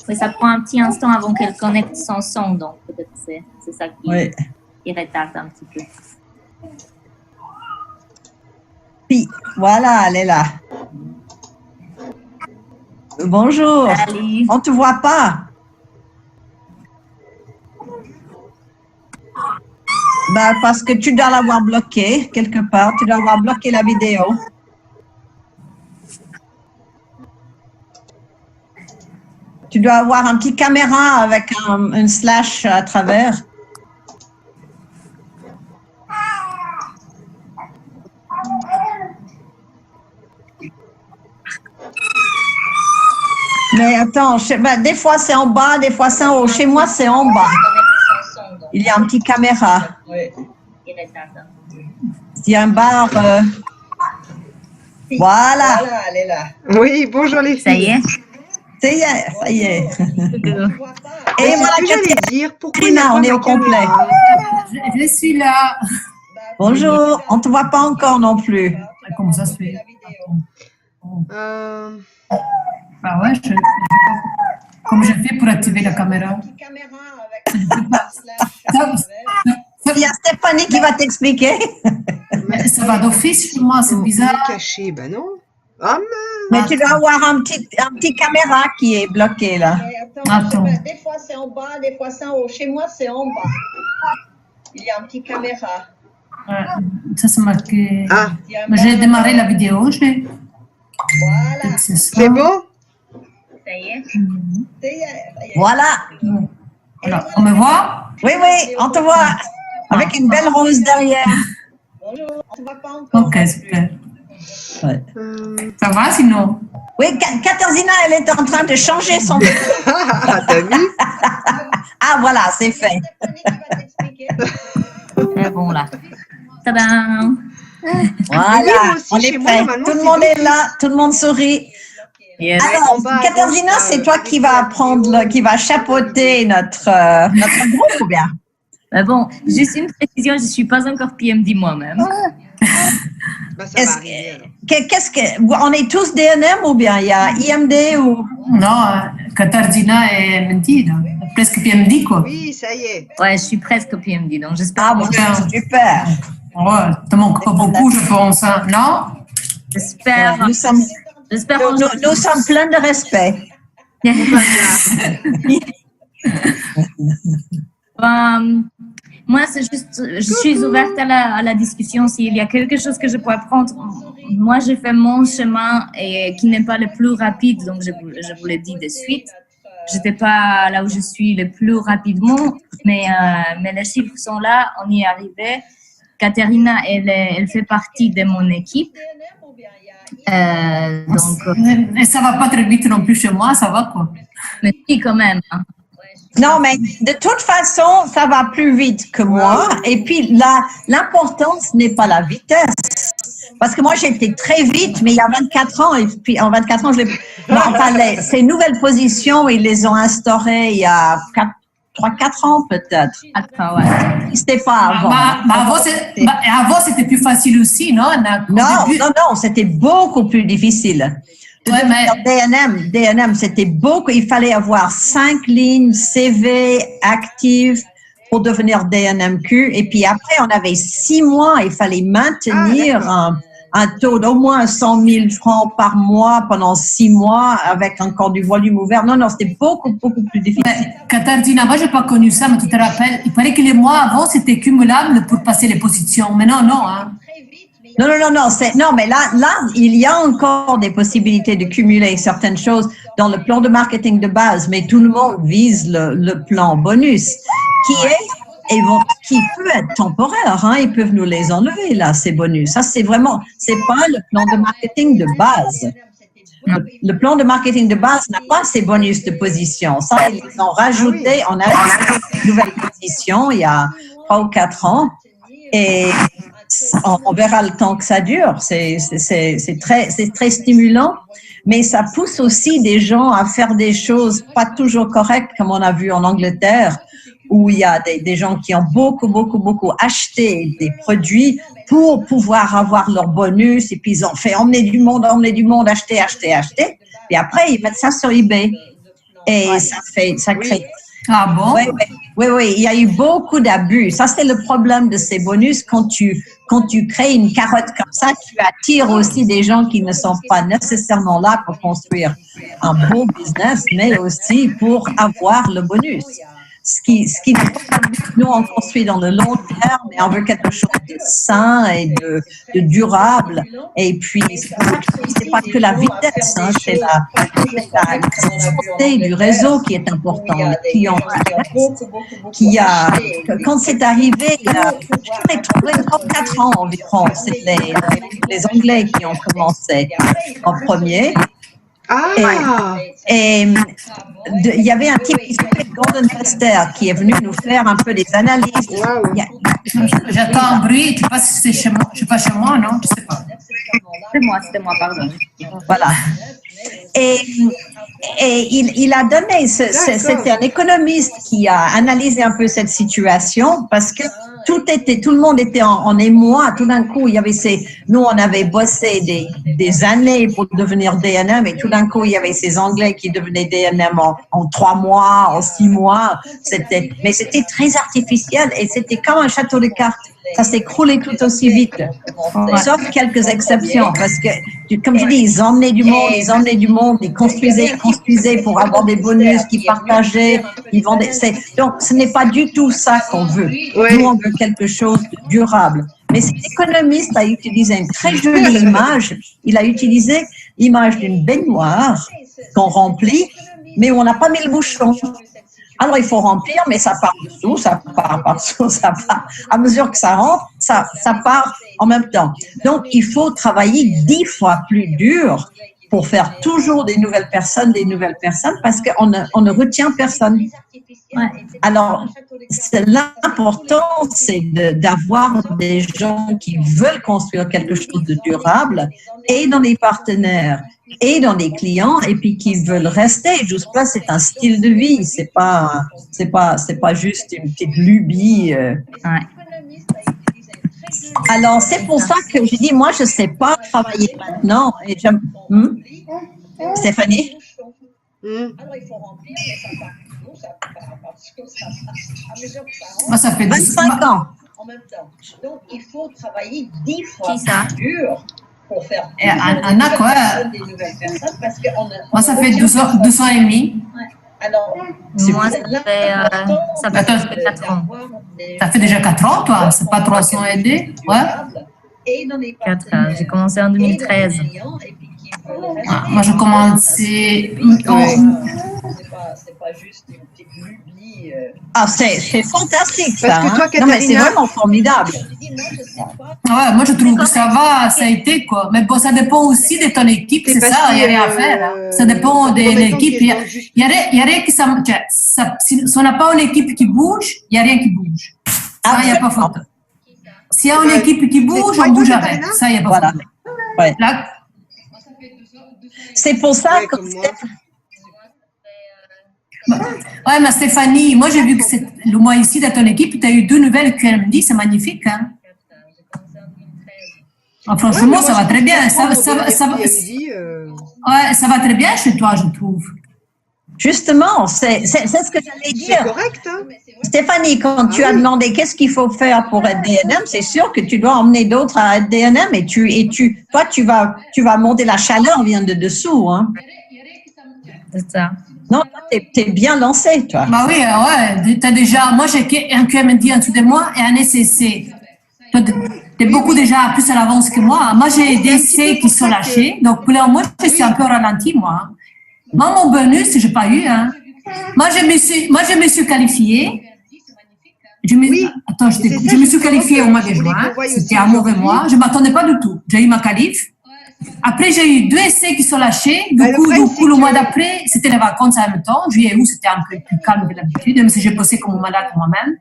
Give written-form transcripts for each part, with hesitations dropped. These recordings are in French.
Oui, ça prend un petit instant avant qu'elle connecte son son, donc peut-être c'est ça qui retarde un petit peu. Oui, voilà, elle est là. Bonjour. Salut. On ne te voit pas. Bah, parce que tu dois l'avoir bloqué quelque part. Tu dois avoir bloqué la vidéo. Tu dois avoir un petit caméra avec une slash à travers. Mais attends, des fois c'est en bas, des fois c'est en haut. Chez moi, c'est en bas. Il y a un petit caméra. Il y a un bar. Voilà. Voilà, elle est là. Oui, bonjour les filles. Ça y est. Ça y est. Et moi, j'allais dire, pourquoi on est au complet. Je suis là. Bonjour, on ne te voit pas encore non plus. Comment ça se fait? Ah ouais, comment je fais pour activer la caméra? Il y a Stéphanie qui va t'expliquer. Mais ça va d'office chez moi, c'est bizarre. Caché, ben non. Ah, mais tu dois avoir un petit caméra qui est bloqué là. Attends. Des fois c'est en bas, des fois c'est en haut. Chez moi, c'est en bas. Il y a un petit caméra. Ça c'est marqué. Ah. J'ai démarré la vidéo. Voilà. C'est bon? Ça y est. Voilà. Alors, on me voit? Oui, on te voit. Avec une belle rose derrière. Bonjour, on ne voit pas encore. Ok, super. Ouais. Ça va sinon? Oui, Katarzyna, elle est en train de changer son... T'as vu? Ah, voilà, c'est fait. C'est bon là. Tadam! Voilà, on est prêt. Tout le monde est là, tout le monde sourit. Yes. Alors, Katarzyna, c'est toi qui va qui va chapeauter notre groupe ou bien? Bon, juste une précision, je ne suis pas encore PMD moi-même. On est tous DNM ou bien il y a IMD ou... Non, Katarzyna et Mendy, presque PMD quoi. Oui, ça y est. Ouais, je suis presque PMD, donc j'espère. Ah bon, super. Ouais, te manque pas beaucoup, je pense, hein, non? J'espère. Nous sommes pleins de respect. Moi, c'est juste, je suis ouverte à la discussion. S'il y a quelque chose que je peux apprendre, moi, j'ai fait mon chemin et qui n'est pas le plus rapide, donc je vous le dis de suite. Je n'étais pas là où je suis le plus rapidement, mais les chiffres sont là, on y est arrivé. Katerina, elle fait partie de mon équipe. Et ça va pas très vite non plus chez moi, ça va quoi. Mais si, quand même. Hein. Non, mais de toute façon, ça va plus vite que moi. Et puis, l'importance n'est pas la vitesse. Parce que moi, j'étais très vite, mais il y a 24 ans, et puis en 24 ans, ces nouvelles positions, ils les ont instaurées il y a 3-4 ans peut-être. Attends, ouais. C'était pas avant. Avant, c'était plus facile aussi, non? Non, c'était beaucoup plus difficile. Ouais, mais... DNM, c'était beaucoup. Il fallait avoir 5 lignes CV actives pour devenir DNMQ. Et puis après, on avait 6 mois. Il fallait maintenir un taux d'au moins 100 000 francs par mois pendant 6 mois avec encore du volume ouvert. Non, non, c'était beaucoup, beaucoup plus difficile. Katardina, moi, j'ai pas connu ça, mais tu te rappelles, il paraît que les mois avant, c'était cumulable pour passer les positions. Mais non, non, hein. Non, non, non, non, non, mais là, il y a encore des possibilités de cumuler certaines choses dans le plan de marketing de base, mais tout le monde vise le plan bonus, qui peut être temporaire, hein, ils peuvent nous les enlever, là, ces bonus. Ça, c'est pas le plan de marketing de base. Le plan de marketing de base n'a pas ces bonus de position. Ça, ils ont rajouté, on a une nouvelle position il y a 3 ou 4 ans, et on verra le temps que ça dure. C'est très stimulant, mais ça pousse aussi des gens à faire des choses pas toujours correctes, comme on a vu en Angleterre, où il y a des gens qui ont beaucoup acheté des produits pour pouvoir avoir leur bonus, et puis ils ont fait emmener du monde, acheter. Puis après, ils mettent ça sur eBay. Et ça crée. Ah bon? Oui, il y a eu beaucoup d'abus. Ça, c'est le problème de ces bonus. Quand tu crées une carotte comme ça, tu attires aussi des gens qui ne sont pas nécessairement là pour construire un bon business, mais aussi pour avoir le bonus. Ce qui nous, on construit dans le long terme, et on veut quelque chose de sain et de durable. Et puis, c'est pas que la vitesse, hein, c'est la santé du réseau qui est important. Les clients quand c'est arrivé, je l'ai trouvé 4 ans environ. C'est les Anglais qui ont commencé en premier. Et il y avait un type qui s'appelait Gordon Lester qui est venu nous faire un peu des analyses. J'attends un bruit, tu passes, c'est chez moi, je sais pas chez moi, non? Je sais pas. C'était moi, pardon. Voilà. Et il a donné, c'était un économiste qui a analysé un peu cette situation parce que tout le monde était en émoi. Tout d'un coup, il y avait nous, on avait bossé des années pour devenir DNM, et tout d'un coup, il y avait ces Anglais qui devenaient DNM en 3 mois, en 6 mois. Mais c'était très artificiel et c'était comme un château de cartes. Ça s'écroulait tout aussi vite. Sauf quelques exceptions, parce que, comme je dis, ils emmenaient du monde, ils construisaient pour avoir des bonus, qu'ils partageaient, ils vendaient. Donc, ce n'est pas du tout ça qu'on veut. Nous, on veut quelque chose de durable. Mais cet économiste a utilisé une très jolie image. Il a utilisé l'image d'une baignoire qu'on remplit, mais où on n'a pas mis le bouchon. Alors, il faut remplir, mais ça part dessous, ça part par-dessous, ça part. À mesure que ça rentre, ça part en même temps. Donc, il faut travailler 10 fois plus dur pour faire toujours des nouvelles personnes, parce qu'on ne retient personne. Ouais. Alors, l'important, c'est d'avoir des gens qui veulent construire quelque chose de durable, et dans les partenaires, et dans les clients, et puis qui veulent rester. Juste là, c'est un style de vie, c'est pas juste une petite lubie. Ouais. Alors, c'est pour ça que je dis, moi, je sais pas travailler maintenant. Et Stéphanie? Alors, il faut remplir, mais ça part parce que ça à mesure que ça rentre. Moi, ça fait 25 ans. En même temps. Donc, il faut travailler 10 fois plus dur pour faire Anna, quoi? Des nouvelles personnes, parce que moi, ça fait 2 ans et demi. Ouais. Alors, moi, ça fait 4 ans. Ça fait déjà 4 ans, toi? C'est pas 3 ans et demi? Ouais. 4 ans. J'ai commencé en 2013. Moi, je commençais. C'est pas juste une petite lubie. C'est fantastique, ça. Parce que toi, non, mais c'est vraiment formidable. Ouais, moi, je trouve que ça va, ça a été, quoi. Mais bon, ça dépend aussi de ton équipe, c'est ça, il n'y a rien à faire. Hein. Ça dépend de l'équipe. Il y a rien qui si on n'a pas une équipe qui bouge, il n'y a rien qui bouge. Ça, il n'y a pas photo. S'il y a une équipe qui bouge, on bouge avec. Ça, il n'y a pas photo. Ouais. Là, c'est pour ça que... Ouais, mais Stéphanie, moi j'ai vu que le mois ici dans ton équipe, tu as eu 2 nouvelles QMD, c'est magnifique. Hein? Franchement, ça va très bien. Ça va très bien chez toi, je trouve. Justement, c'est ce que j'allais C'est dire. correct, hein? Stéphanie, quand tu as demandé qu'est-ce qu'il faut faire pour être DNM, c'est sûr que tu dois emmener d'autres à être DNM et toi, tu vas monter la chaleur vient de dessous, hein. C'est ça. Non, t'es bien lancé, toi. Bah oui, ouais, t'as déjà, moi j'ai un QMD en dessous de moi et un SCC. Toi, t'es beaucoup déjà plus à l'avance que moi. Moi j'ai des C qui sont lâchés, donc pour le moment, je suis un peu ralenti, moi. Moi, mon bonus, j'ai pas eu, hein. Moi, je me suis qualifiée. Attends, je me suis qualifiée au mois de juin. C'était un mauvais mois. Je m'attendais pas du tout. J'ai eu ma qualif. Après, j'ai eu 2 essais qui sont lâchés. Du coup, le mois d'après, c'était les vacances en même temps. Juillet et août, c'était un peu plus calme que d'habitude, même si j'ai bossé comme malade moi-même.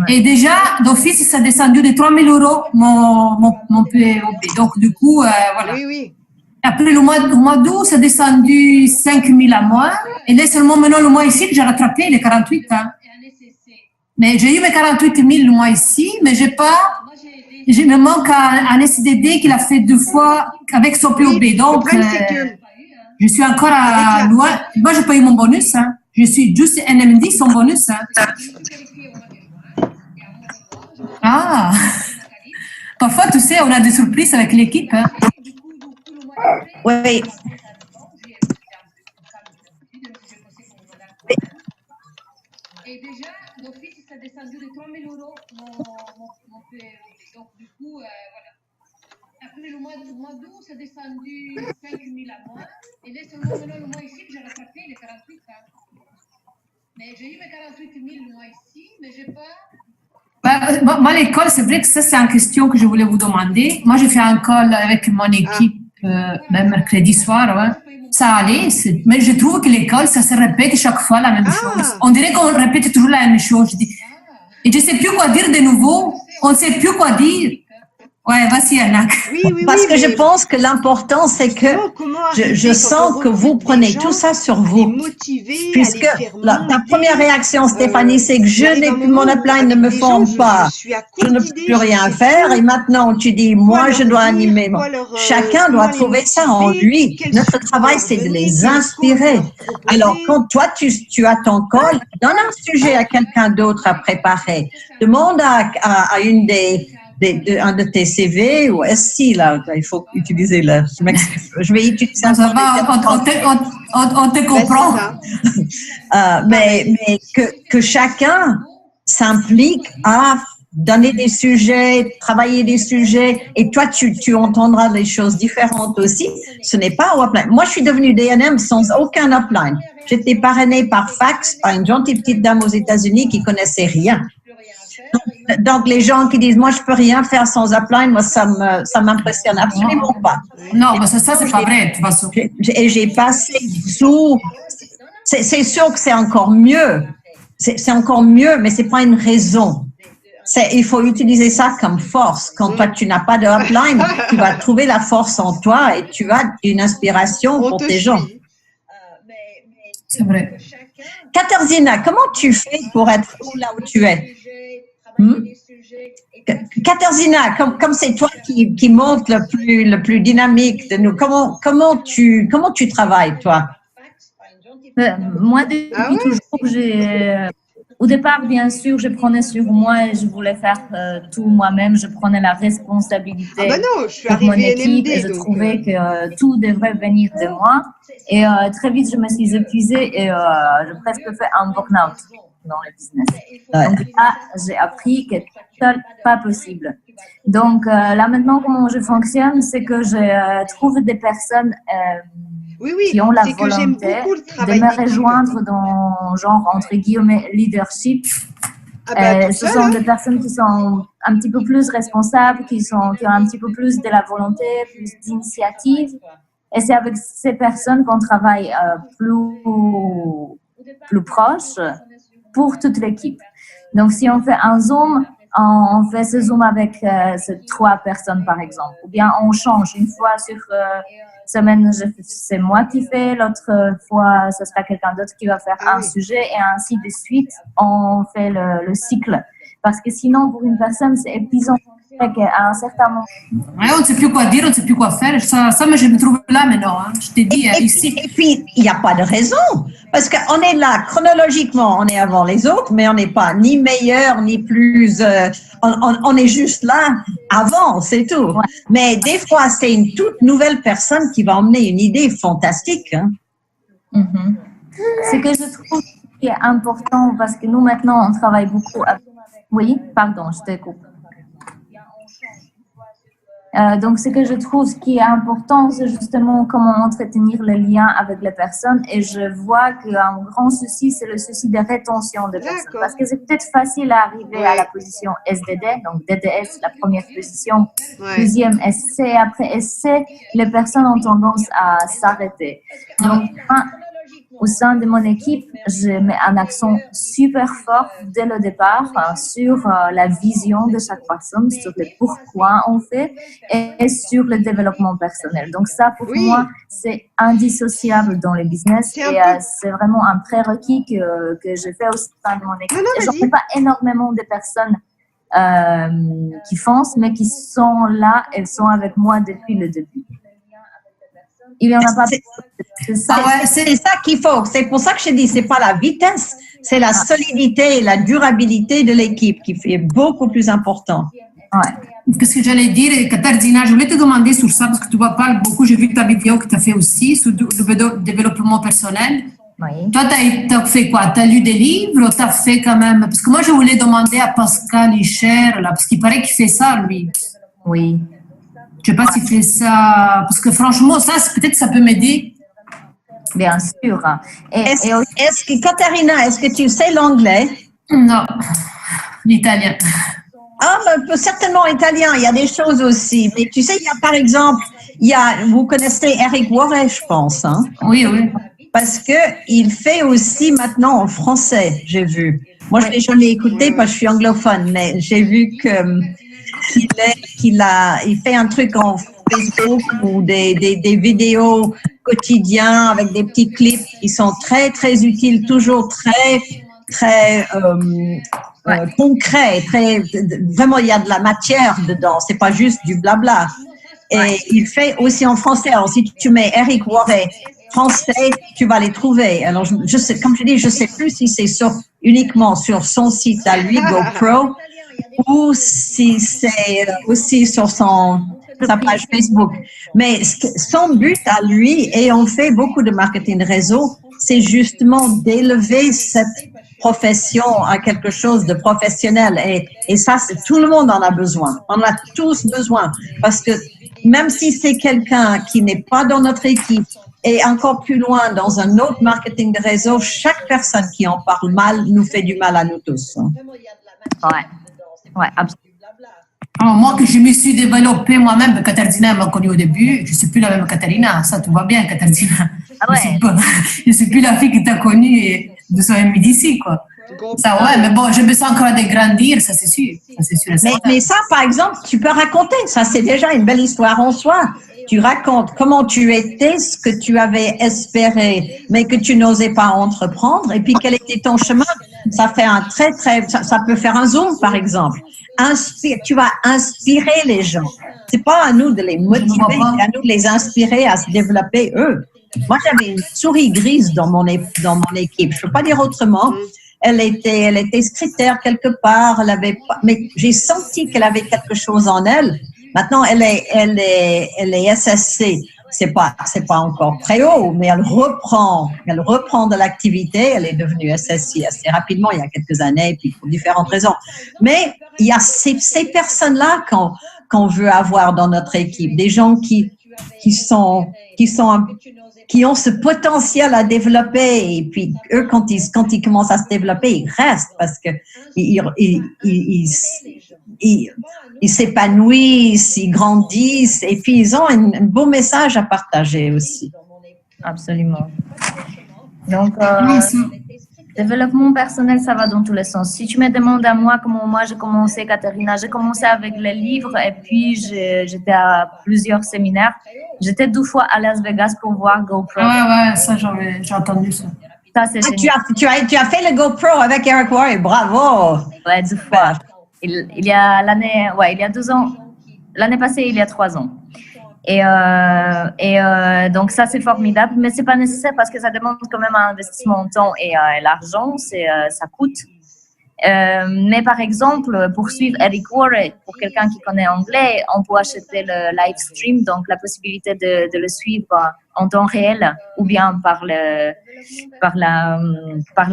Et déjà, d'office, ça a descendu de 3 000 € mon POP. Donc, du coup, voilà. Oui. Après, le mois d'août, ça a descendu 5 000 à moi. Et là, seulement maintenant, le mois ici, que j'ai rattrapé les 48. Hein. Mais j'ai eu mes 48 000 le mois ici, mais j'ai pas. Je me manque un SDD qu'il a fait 2 fois avec son POB. Donc, je suis encore loin. Moi, j'ai pas eu mon bonus. Hein. Je suis juste NMD sans bonus. Hein. Ah! Parfois, tu sais, on a des surprises avec l'équipe. Hein. Oui. Et déjà, d'office, ça a descendu de 3 000 € mon POB. Donc, du coup, voilà. Après le mois d'août, ça a descendu 5 000 à moi. Et là, seulement maintenant, le mois ici, j'ai rattrapé les 48. Hein. Mais j'ai eu mes 48 000 le mois ici, mais j'ai pas. Moi, l'école, c'est vrai que ça, c'est une question que je voulais vous demander. Moi, j'ai fait un call avec mon équipe même mercredi soir. Ouais. Ça allait, mais je trouve que l'école, ça se répète chaque fois la même chose. On dirait qu'on répète toujours la même chose. Et je ne sais plus quoi dire de nouveau. On ne sait plus quoi dire. Ouais, vas-y, Anna. Parce que je pense que l'important, c'est que je sens que vous prenez tout ça sur vous. Puisque ta première réaction, Stéphanie, c'est que je n'ai plus mon upline, ne me forme pas. Je ne peux plus rien faire. Et maintenant, tu dis, moi, je dois animer. Chacun doit trouver ça en lui. Notre travail, c'est de les inspirer. Alors, quand toi, tu as ton call, donne un sujet à quelqu'un d'autre à préparer. Demande à une un de tes CV ou SC, là, il faut utiliser là. Je vais utiliser ça va, on te comprend. Mais que chacun s'implique à donner des sujets, travailler des sujets, et toi, tu entendras des choses différentes aussi. Ce n'est pas au upline. Moi, je suis devenue DNM sans aucun upline. J'étais parrainée par fax par une gentille petite dame aux États-Unis qui connaissait rien. Donc, les gens qui disent, moi, je peux rien faire sans upline, moi, ça m'impressionne absolument pas. Non, mais ça, c'est pas vrai, de toute façon. Et j'ai passé sous, c'est sûr que c'est encore mieux. C'est encore mieux, mais c'est pas une raison. Il faut utiliser ça comme force. Quand toi, tu n'as pas de upline, tu vas trouver la force en toi et tu as une inspiration pour tes gens. C'est vrai. Katarzyna, comment tu fais pour être là où tu es? Katarzyna, comme c'est toi qui monte le plus dynamique de nous, comment tu travailles, toi? Moi, depuis toujours, au départ, bien sûr, je prenais sur moi et je voulais faire tout moi-même. Je prenais la responsabilité pour mon équipe et je trouvais que tout devrait venir de moi. Et très vite, je me suis épuisée et j'ai presque fait un burn-out dans le business. Donc là, j'ai appris que seul, pas possible. Donc là, maintenant, comment je fonctionne, c'est que je trouve des personnes qui ont la volonté de me rejoindre dans, genre, entre guillemets, leadership. Ce sont des personnes qui sont un petit peu plus responsables, qui ont un petit peu plus de la volonté, plus d'initiative. Et c'est avec ces personnes qu'on travaille plus proche pour toute l'équipe. Donc, si on fait un Zoom, on fait ce Zoom avec ces 3 personnes, par exemple. Ou bien on change. Une fois sur semaine, c'est moi qui fais. L'autre fois, ce sera quelqu'un d'autre qui va faire un sujet. Et ainsi de suite, on fait le cycle. Parce que sinon, pour une personne, c'est épuisant. qu'à un certain moment. Ouais, on ne sait plus quoi dire, on ne sait plus quoi faire. Ça mais je me trouve là maintenant. Hein. Je t'ai dit ici. Et puis, il n'y a pas de raison. Parce qu'on est là, chronologiquement, on est avant les autres, mais on n'est pas ni meilleur, ni plus... on est juste là avant, c'est tout. Ouais. Mais des fois, c'est une toute nouvelle personne qui va emmener une idée fantastique. Hein. Mm-hmm. Ce que je trouve qui est important, parce que nous, maintenant, on travaille beaucoup avec... Oui, pardon, je te coupe. Donc, ce que je trouve qui est important, c'est justement comment entretenir le lien avec les personnes. Et je vois qu'un grand souci, c'est le souci de rétention des personnes. Parce que c'est peut-être facile à arriver à la position SDD, donc DDS, la première position, deuxième SC. Après SC, les personnes ont tendance à s'arrêter. Donc, au sein de mon équipe, je mets un accent super fort dès le départ sur la vision de chaque personne, sur le pourquoi on fait et sur le développement personnel. Donc ça, pour moi, c'est indissociable dans le business et c'est vraiment un prérequis que je fais au sein de mon équipe. Et j'en fais pas énormément de personnes qui foncent, mais qui sont là, elles sont avec moi depuis le début. Il y en a pas. C'est ça qu'il faut. C'est pour ça que je dis, c'est pas la vitesse, c'est la solidité et la durabilité de l'équipe qui est beaucoup plus important. Ouais. Qu'est-ce que j'allais dire, Katarzyna, je voulais te demander sur ça parce que tu parles beaucoup. J'ai vu ta vidéo que tu as fait aussi sur le développement personnel. Oui. Toi, tu as fait quoi? Tu as lu des livres ou tu as fait quand même? Parce que moi, je voulais demander à Pascal Hicher, là, parce qu'il paraît qu'il fait ça, lui. Oui. Je ne sais pas s'il fait ça, parce que franchement, ça, peut-être ça peut m'aider. Bien sûr. Est-ce que, Katarina, est-ce que tu sais l'anglais? Non, l'italien. Ah, ben, certainement italien, il y a des choses aussi. Mais tu sais, il y a par exemple, vous connaissez Eric Worre, je pense. Hein? Oui, oui. Parce qu'il fait aussi maintenant en français, j'ai vu. Moi, je l'ai jamais écouté parce que je suis anglophone, mais j'ai vu qu'il fait un truc en Facebook ou des vidéos quotidiens avec des petits clips qui sont très, très utiles, toujours très, très concrets. Vraiment, il y a de la matière dedans. C'est pas juste du blabla. Et il fait aussi en français. Alors, si tu mets Eric Worre français, tu vas les trouver. Alors, je sais, comme je dis, je sais plus si c'est uniquement sur son site à lui, GoPro, ou si c'est aussi sur sa page Facebook. Mais son but à lui, et on fait beaucoup de marketing de réseau, c'est justement d'élever cette profession à quelque chose de professionnel. Et ça, tout le monde en a besoin. On a tous besoin. Parce que même si c'est quelqu'un qui n'est pas dans notre équipe et encore plus loin dans un autre marketing de réseau, chaque personne qui en parle mal nous fait du mal à nous tous. Ouais, absolument. Alors, moi, que je me suis développée moi-même, Katarzyna m'a connue au début, je ne suis plus la même Katarina, ça tout va bien, Katarzyna. Ah ouais. Je ne suis plus la fille que tu as connue et de son ami d'ici, quoi. Ça, ouais, mais bon, je me sens encore de grandir, ça c'est sûr. Mais ça, par exemple, tu peux raconter, ça c'est déjà une belle histoire en soi. Tu racontes comment tu étais, ce que tu avais espéré, mais que tu n'osais pas entreprendre, et puis quel était ton chemin. Ça fait ça peut faire un zoom, par exemple. Tu vas inspirer les gens. C'est pas à nous de les motiver, c'est à nous de les inspirer à se développer eux. Moi, j'avais une souris grise dans mon équipe. Je peux pas dire autrement. Elle était secrétaire quelque part. Mais j'ai senti qu'elle avait quelque chose en elle. Maintenant, elle est SSC. C'est pas encore très haut, mais elle reprend de l'activité. Elle est devenue SSC assez rapidement, il y a quelques années, puis pour différentes raisons. Mais il y a ces personnes-là qu'on veut avoir dans notre équipe, des gens qui ont ce potentiel à développer, et puis eux, quand ils commencent à se développer, ils restent parce que ils s'épanouissent, ils grandissent, et puis ils ont un beau message à partager aussi. Absolument. Donc, développement personnel, ça va dans tous les sens. Si tu me demandes à moi comment moi j'ai commencé, Katarina, j'ai commencé avec les livres et puis j'étais à plusieurs séminaires. J'étais 2 fois à Las Vegas pour voir GoPro. Ouais, ça j'ai entendu ça. Ça c'est génial. Tu as fait le GoPro avec Eric Worre, bravo. Ouais, 2 fois. il y a l'année, ouais, il y a 2 ans. L'année passée, il y a 3 ans. Donc ça, c'est formidable, mais c'est pas nécessaire parce que ça demande quand même un investissement en temps et l'argent, ça coûte. Mais par exemple, pour suivre Eric Worre, pour quelqu'un qui connaît anglais, on peut acheter le live stream, donc la possibilité de le suivre en temps réel, ou bien par la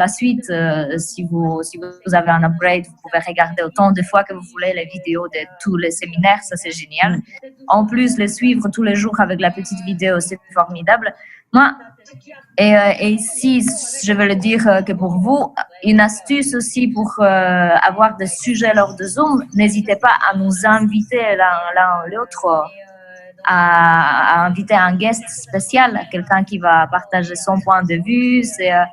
suite, si vous avez un upgrade, vous pouvez regarder autant de fois que vous voulez les vidéos de tous les séminaires, ça c'est génial. En plus, les suivre tous les jours avec la petite vidéo, c'est formidable. Moi, et ici, je veux le dire que pour vous, une astuce aussi pour avoir des sujets lors de Zoom, n'hésitez pas à nous inviter l'un ou l'autre, à inviter un guest spécial, quelqu'un qui va partager son point de vue. Ça,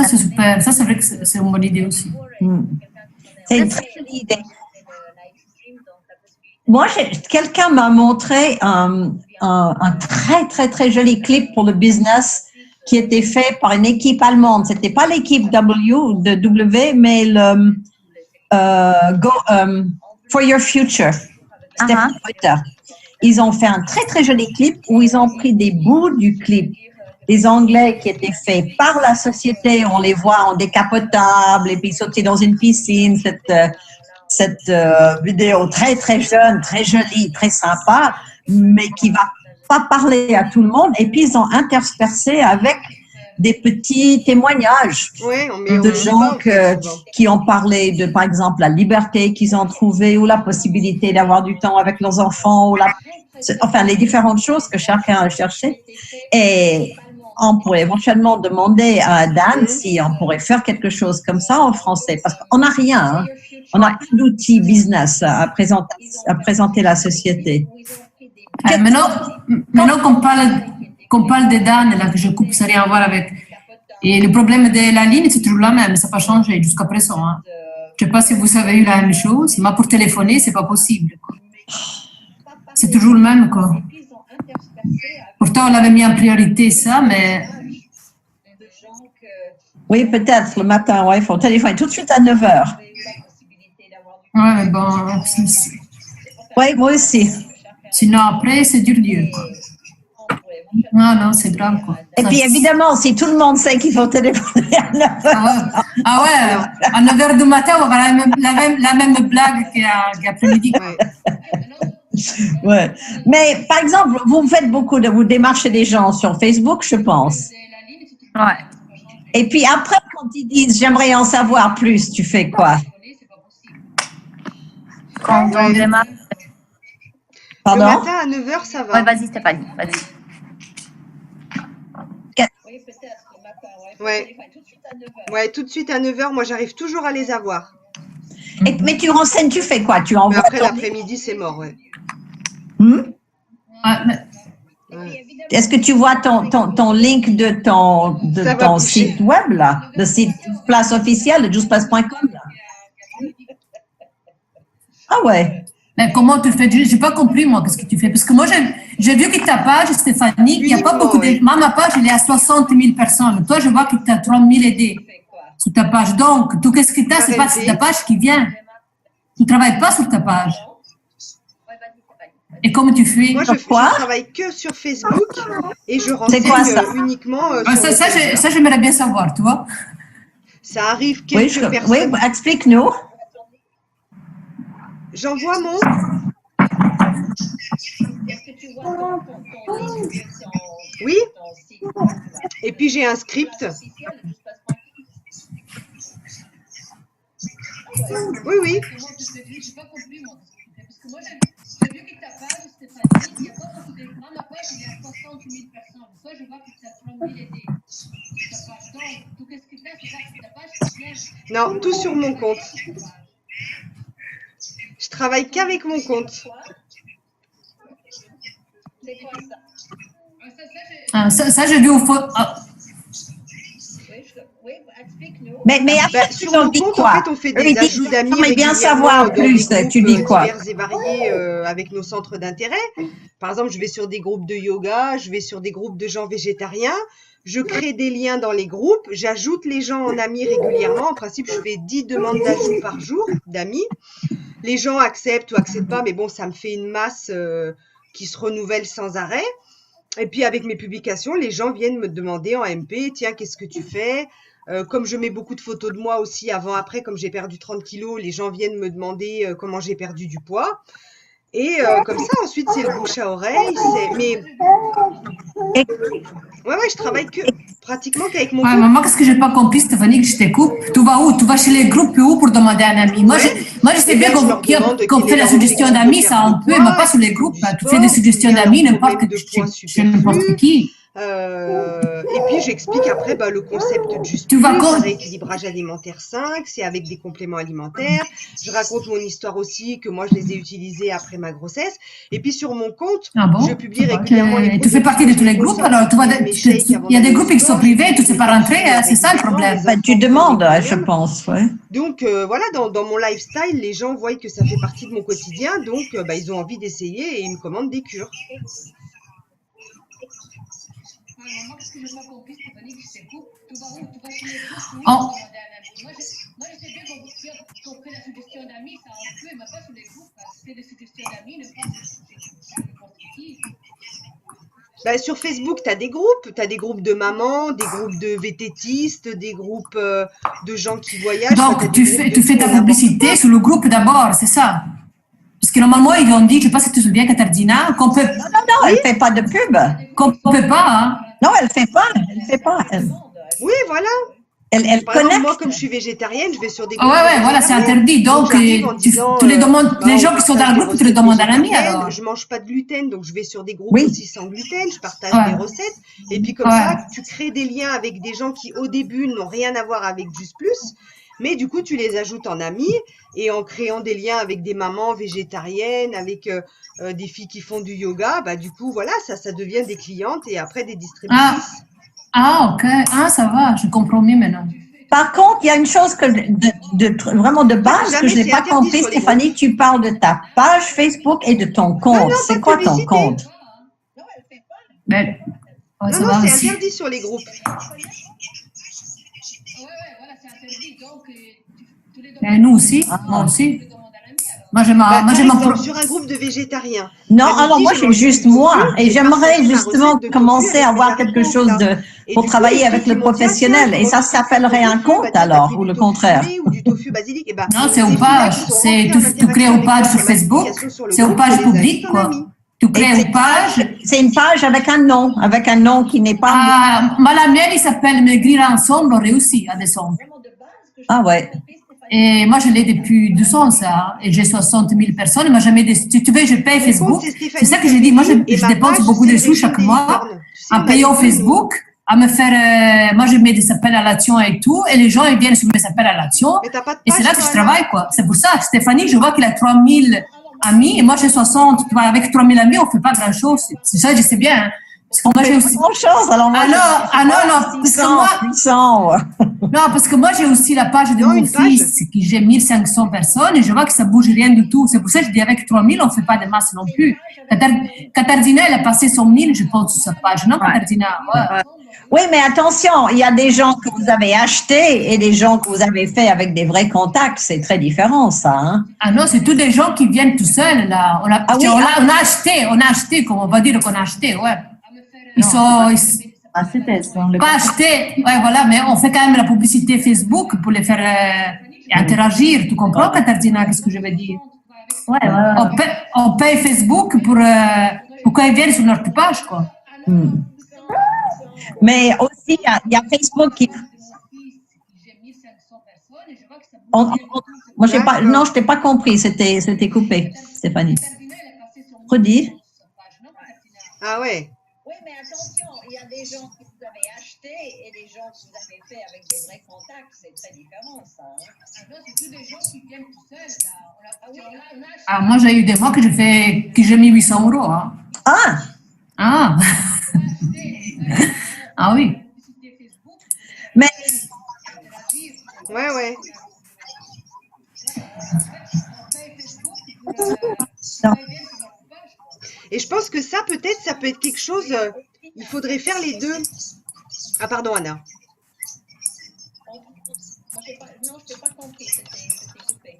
c'est super. Ça, c'est vrai que c'est une bonne idée aussi. C'est une très jolie idée. Moi, quelqu'un m'a montré un très, très, très joli clip pour le business qui était fait par une équipe allemande. C'était pas l'équipe W, mais le For Your Future. Stephen Reuter. Ils ont fait un très, très joli clip où ils ont pris des bouts du clip. Les Anglais qui étaient faits par la société, on les voit en décapotable et puis sauter dans une piscine, cette vidéo très, très jeune, très jolie, très sympa, mais qui va pas parler à tout le monde. Et puis, ils ont interspersé avec des petits témoignages de gens qui ont parlé de, par exemple, la liberté qu'ils ont trouvée ou la possibilité d'avoir du temps avec leurs enfants, ou enfin, les différentes choses que chacun a cherché. Et on pourrait éventuellement demander à Dan si on pourrait faire quelque chose comme ça en français, parce qu'on n'a rien, hein. On n'a pas d'outils business à présenter la société. Maintenant qu'on parle de Dan, là, que je coupe, ça n'a rien à voir avec. Et le problème de la ligne, c'est toujours la même, ça n'a pas changé jusqu'à présent. Hein. Je ne sais pas si vous avez eu la même chose, mais pour téléphoner, ce n'est pas possible. C'est toujours le même, quoi. Pourtant, on avait mis en priorité ça, mais... Oui, peut-être, le matin, il faut téléphoner tout de suite à 9h. Oui, mais bon... Oui, moi aussi. Sinon, après, c'est dur, quoi. Non, c'est grave, quoi. Et puis, évidemment, si tout le monde sait qu'il faut téléphoner à 9h. Ah ouais, à 9h du matin, on va avoir la même blague qu'après-midi. Ouais. Mais, par exemple, vous faites vous démarchez des gens sur Facebook, je pense. Ouais. Et puis après, quand ils disent « j'aimerais en savoir plus », tu fais quoi? Quand on démarre... Pardon? Le matin à 9h, ça va. Ouais, vas-y Stéphanie, vas-y. Ouais, tout de suite à 9h, moi j'arrive toujours à les avoir. Mais tu renseignes, tu fais quoi? Tu envoies après l'après-midi, c'est mort, ouais. Est-ce que tu vois ton link de ton site web, là? Le site place officielle de juiceplace.com, là? Ah ouais. Mais comment tu fais? Je n'ai pas compris, moi, qu'est-ce que tu fais. Parce que moi, j'ai vu que ta page, Stéphanie, il n'y a pas beaucoup de... Moi, ma page, elle est à 60 000 personnes. Toi, je vois que tu as 3 000 aidés sur ta page. Donc, tout ce que tu as, ce n'est pas ta page qui vient. Tu ne travailles pas sur ta page. Et comment tu fais? Moi, je travaille que sur Facebook et je renseigne uniquement ça, j'aimerais bien savoir, tu vois. Ça arrive quelques personnes. Oui, explique-nous. J'envoie mon... Oui. Et puis, j'ai un script. Oui. Non, tout sur mon compte. Je travaille qu'avec mon compte. Ça j'ai vu au fond. Oui, explique-nous. Mais après, Sur ils ont mon dit compte, quoi? en fait, on fait Eux, des ils disent, ajouts d'amis non, mais bien régulièrement savoir dans des plus, groupes tu dis quoi? divers et variés avec nos centres d'intérêt. Par exemple, je vais sur des groupes de yoga, je vais sur des groupes de gens végétariens. Je crée des liens dans les groupes, j'ajoute les gens en amis régulièrement. En principe, je fais 10 demandes d'ajout par jour d'amis. Les gens acceptent ou acceptent pas, mais bon, ça me fait une masse qui se renouvelle sans arrêt. Et puis avec mes publications, les gens viennent me demander en MP, tiens, qu'est-ce que tu fais? Comme je mets beaucoup de photos de moi aussi avant-après, comme j'ai perdu 30 kilos, les gens viennent me demander comment j'ai perdu du poids. Et comme ça, ensuite, c'est le bouche à oreille. Mais Et- ouais, je travaille pratiquement qu'avec mon Ouais, compte. mais moi, qu'est-ce que j'ai pas compris, Stéphanie, que je te coupe? Tu vas où? Tu vas chez les groupes où pour demander un ami? Moi, je sais Et bien là, je leur demande qu'on quel fait est la leur suggestion objectif de d'amis, ça perte on de peut, poids, mais pas sur est-ce les qu'ils font groupes. du Tu fais des sport, suggestions combien leur d'amis, n'importe problème de poids chez n'importe superflu. qui. Et puis j'explique après le concept de Just Tu vas Plus, un con- rééquilibrage alimentaire 5, c'est avec des compléments alimentaires. Je raconte mon histoire aussi, que moi je les ai utilisés après ma grossesse. Et puis sur mon compte, Ah je bon? publie régulièrement les Tu produits. fais partie de parce que tous je les les groupes, consomme alors tu surtout vas, dans mes shakes avant il y a des d'aller au groupes qui sont sport. privés, Je tu sais publie pas mes rentrer, capsules c'est ça le régulièrement, problème. les Ben, tu enfants prennent demandes, les je mêmes. pense, ouais. Donc voilà, dans mon lifestyle, les gens voient que ça fait partie de mon quotidien, donc ils ont envie d'essayer et ils me commandent des cures. Oh, Sur Facebook, tu as des groupes. Tu as des groupes de mamans, des groupes de vététistes, des groupes de gens qui voyagent. Enfin, t'as donc des groupes de tu fais tout ta et n'importe publicité quoi. sur le groupe d'abord, c'est ça? Parce que normalement, ils ont dit, je ne sais pas si tu te souviens, Katardina, Non, Oui, elle fait pas de pub. qu'on peut pas, hein. Non, elle fait pas. Elle fait pas. oui, voilà. Elle Par exemple, moi, connecte. comme je suis végétarienne, je vais sur des Ah groupes de ouais, voilà, c'est végétariens. interdit. Donc, Donc, j'arrive en disant, tu les demandes, les on gens qui sont dans partage le des groupe, tu les recettes demandes un ami végétariennes. alors. Je mange pas de gluten, donc je vais sur des groupes Oui. aussi sans gluten. Je partage Ouais. des recettes. Et puis, comme Ouais. ça, tu crées des liens avec des gens qui, au début, n'ont rien à voir avec Just Plus. Mais du coup, tu les ajoutes en amis et en créant des liens avec des mamans végétariennes, avec des filles qui font du yoga, du coup, voilà, ça devient des clientes et après des distributrices. Ah, ok. Ah, ça va, je comprends mieux maintenant. Par contre, il y a une chose que vraiment de base que jamais, je n'ai c'est pas interdit compris, sur les Stéphanie. Tu parles de ta page Facebook et de ton Non, compte. pas C'est de quoi ton publicité. compte? Non, elle fait pas. Mais, ouais, ça Non, va c'est aussi. interdit sur les groupes. Nous aussi, moi aussi. Moi, j'ai Par ma exemple, sur un groupe de végétariens. Non, elle me alors dit, moi, je c'est mange juste du tofu, moi. Et je j'aimerais partage ma justement recette de tofu commencer avec à mes avoir quelque haricots chose plats. Et pour du coup, travailler les avec filles le qui m'ont dit, ah, professionnel. tiens, Et ça comment tu fais s'appellerait ton un tofu? compte Toi, t'as alors, fait ou du le tofu contraire. fumé ou du tofu basilic. Et Non, c'est aux ces filles-là pages. qui sont C'est, rentrées en tu crées interaction une avec moi page sur sur ma Facebook. publication sur le C'est aux groupe, pages je les publiques, ajoute en quoi. ami. Tu Et crées une page. c'est une page avec un nom qui n'est pas. Ah, ma la mienne, il s'appelle Maigrir ensemble, on réussit à descendre. Ah ouais. Et moi, je l'ai depuis 200, ça. Et j'ai 60 000 personnes. Moi, jamais si tu veux, je paye Mon compte, Facebook. c'est C'est ça Stéphanie que j'ai dit. Moi, Capelli et je ma dépense page, beaucoup c'est de le sous régime chaque des mois licornes. Tu sais, en on a payant les deux, nous. Facebook, à me faire. Moi, je mets des appels à l'action et tout. Et les gens, ils viennent sur mes appels à l'action. Mais t'as pas de Et c'est page, là que toi, je Anna? travaille, quoi. C'est pour ça, Stéphanie, je vois qu'il a 3000 amis et moi, j'ai 60. Tu vois, avec 3000 amis, on ne fait pas grand-chose. C'est ça, je sais bien. Hein. Parce que moi, j'ai aussi. Grand chose. Alors moi, Non, parce que moi. 800. Non, parce que moi, j'ai aussi la page de Non, mon une page. fils, qui j'ai 1500 personnes, et je vois que ça bouge rien du tout. C'est pour ça que je dis avec 3000, on ne fait pas de masse non plus. Katardina, elle a passé son 1000, je pense, sur sa page. Non, Katardina? Ouais. Oui, mais attention, il y a des gens que vous avez achetés et des gens que vous avez fait avec des vrais contacts. C'est très différent, ça. Hein? Ah non, c'est tous des gens qui viennent tout seuls, là. On a acheté, comme on va dire qu'on a acheté, ouais. Ils sont... Ah, c'était ça. Pas acheter, ouais, voilà, mais on fait quand même la publicité Facebook pour les faire interagir. Tu comprends, Katardina, qu'est-ce que je veux dire? Ouais. On paye Facebook pour qu'ils viennent sur notre page, quoi. Mais aussi, il y a Facebook qui. Moi, j'ai pas. Non, je t'ai pas compris. C'était coupé, Stéphanie. Redis. Ah ouais. Oui, mais attention, il y a des gens que vous avez achetés et des gens que vous avez fait avec des vrais contacts. C'est très différent, ça. Ah, moi, j'ai eu des mois que j'ai mis 800 €. Hein. Ah! Ah! Ah oui. Mais Ouais, ouais. Non. Et je pense que ça, peut-être, ça peut être quelque chose. Il faudrait faire les deux. Ah, pardon, Anna. Non, je t'ai pas compris, c'était coupé.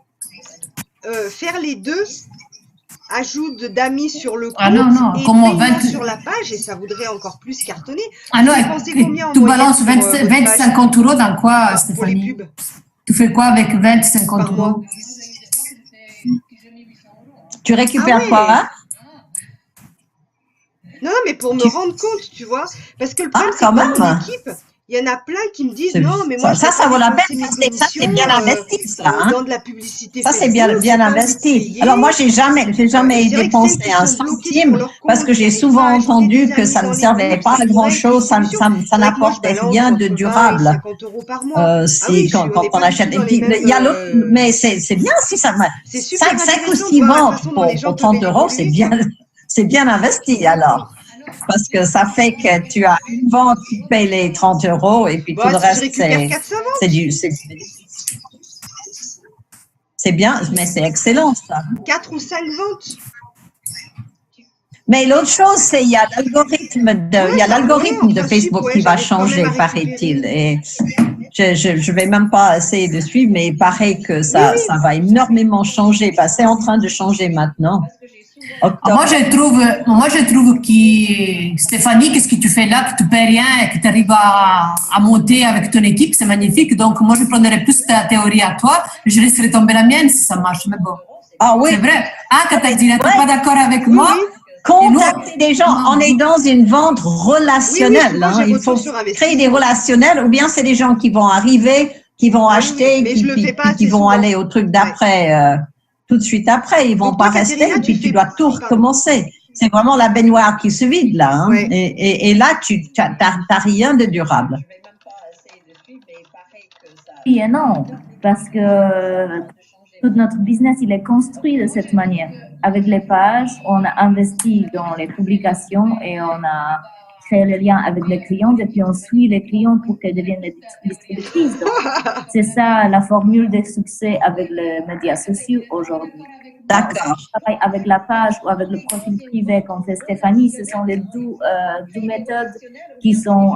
Faire les deux. Ajoute d'amis sur le compte Ah non, non, et comment paiement 20... sur la page et ça voudrait encore plus cartonner. Ah non, Vous dépensez combien en tu moyenne balances pour 20, votre 20 page 50 euros dans quoi, pour les Stéphanie? pubs Tu fais quoi avec 20, 50 par mois? euros? Tu Ah récupères ouais. quoi? Non, mais pour me Tu- rendre compte, tu vois. Parce que le Ah, problème, c'est quand que dans mon même. équipe, il y en a plein qui me disent C'est- non, mais moi, je ça, vais ça pas vaut la peine. dépenser mes Ça, c'est commissions bien investi, ça. Hein? dans de la publicité Ça, c'est Facebook. bien, J'ai bien pas envie de investi. payer. Alors, moi, j'ai jamais Et c'est vrai que dépensé celles qui un sont bloquées centime sur leur parce compte, que qui j'ai n'arrivent souvent pas à ajouter entendu des que amis ça ne dans les servait groupes, pas ça à pourrait grand être une chose, ça solution. C'est vrai que moi, je n'apportait balance rien de entre 20 et durable. 50 euros par mois. Ah Si, oui, quand on n'est on pas du achète. tout Et dans les puis, mêmes. il y a l'autre, mais c'est bien si ça. C'est super 5 ou intéressant de 6 voir la ventes façon dont les gens pour peuvent 30 euros, c'est évoluer. bien, c'est bien investi alors. Parce que ça fait que tu as une vente qui paye les 30 euros et puis tout Bon, le si je reste, récupère 400 ventes. c'est bien, mais c'est excellent ça. 4 ou 5 ventes. Mais l'autre chose, c'est il y a l'algorithme Ouais, ça pourrait, en de principe, Facebook ouais, qui va j'arrive quand même changer, à paraît-il. récupérer. Et je vais même pas essayer de suivre, mais il paraît que Oui, ça oui. va énormément changer. Bah, c'est en train de changer maintenant. Octobre. Moi, je trouve que, Stéphanie, qu'est-ce que tu fais là, que tu paies rien et que tu arrives à monter avec ton équipe, c'est magnifique. Donc, moi, je prendrais plus ta théorie à toi, je laisserai tomber la mienne si ça marche, mais bon. Ah oui. C'est vrai. Ah, Katarzyna, tu n'es pas d'accord avec Oui, moi? oui. Contacter des gens. On est dans une vente relationnelle. souvent, Hein. j'ai Il retour faut sur créer des investissement. relationnels, ou bien c'est des gens qui vont arriver, qui vont Ah oui, acheter, mais je le fais pas qui assez vont souvent. aller au truc d'après, tout de suite après. Ils vont Donc toi, pas rester, Katerina, et puis tu tu fais- dois tout pardon. recommencer. C'est vraiment la baignoire qui se vide là. Hein. Ouais. Et là, tu n'as rien de durable. Je vais même pas essayer de suivre, mais il paraît que ça. Oui et non, parce que tout notre business, il est construit de cette manière. Avec les pages, on a investi dans les publications et on a créé le lien avec les clients et puis on suit les clients pour qu'ils deviennent les distributrices. Donc, c'est ça la formule de succès avec les médias sociaux aujourd'hui. D'accord. Travail avec la page ou avec le profil privé comme fait Stéphanie, ce sont les deux méthodes qui sont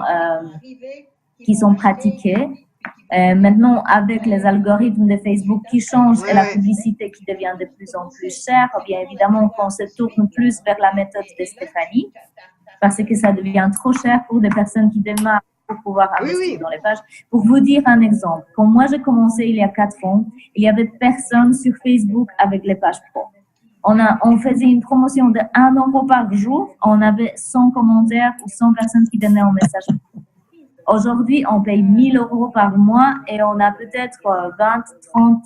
pratiquées. Maintenant, avec les algorithmes de Facebook qui changent et la publicité qui devient de plus en plus chère, bien évidemment qu'on se tourne plus vers la méthode de Stéphanie parce que ça devient trop cher pour des personnes qui démarrent pour pouvoir investir dans les pages. Pour vous dire un exemple, quand moi j'ai commencé il y a 4 ans, il y avait personne sur Facebook avec les pages pro. On faisait une promotion de 1 euro par jour, on avait 100 commentaires ou 100 personnes qui donnaient un message. Aujourd'hui, on paye 1 000 euros par mois et on a peut-être 20, 30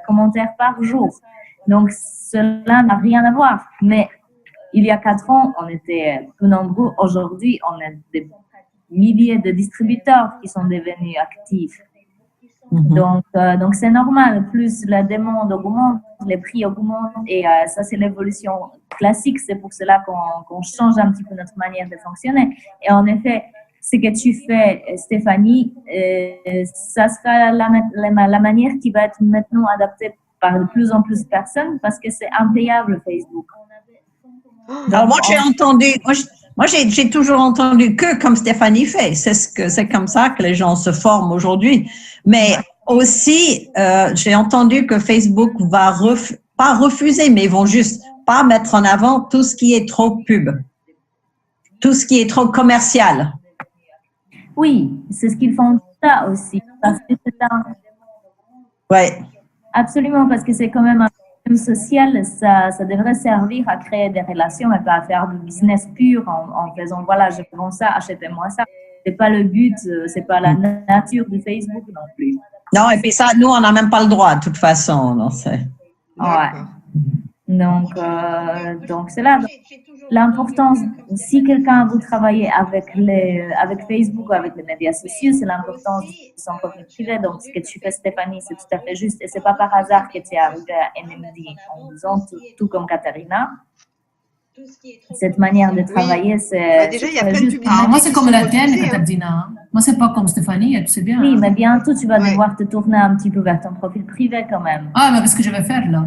commentaires par jour. Donc, cela n'a rien à voir. Mais il y a 4 ans, on était peu nombreux. Aujourd'hui, on est des milliers de distributeurs qui sont devenus actifs. Donc c'est normal. Plus la demande augmente, les prix augmentent et ça, c'est l'évolution classique. C'est pour cela qu'on change un petit peu notre manière de fonctionner. Et en effet, ce que tu fais, Stéphanie, ça sera la manière qui va être maintenant adaptée par de plus en plus de personnes parce que c'est impayable Facebook. Alors moi j'ai toujours entendu que comme Stéphanie fait, c'est comme ça que les gens se forment aujourd'hui. Mais aussi j'ai entendu que Facebook va pas refuser, mais ils vont juste pas mettre en avant tout ce qui est trop pub, tout ce qui est trop commercial. Oui, c'est ce qu'ils font ça aussi. Parce que ouais. Absolument, parce que c'est quand même un système social, ça devrait servir à créer des relations et pas à faire du business pur en faisant voilà, je prends ça, achetez-moi ça. C'est pas le but, c'est pas la nature de Facebook non plus. Non, et puis ça, nous, on n'a même pas le droit, de toute façon. Non, ouais. Donc c'est là. L'importance, si quelqu'un veut travailler avec Facebook ou avec les médias sociaux, c'est l'importance de son profil privé. Donc, ce que tu fais, Stéphanie, c'est tout à fait juste. Et c'est pas par hasard que tu es arrivée à NMD en faisant tout comme Katarina. cette manière de travailler, Bah, c'est déjà, il y a c'est plein de juste. publicités. moi, c'est qui comme sont la tienne, refusées, hein. Katardina. Hein. Moi, c'est pas comme Stéphanie, tu sais bien. Oui, Hein. mais bientôt, tu vas Ouais. devoir te tourner un petit peu vers ton profil privé quand même. Ah, mais qu'est-ce que je vais faire là?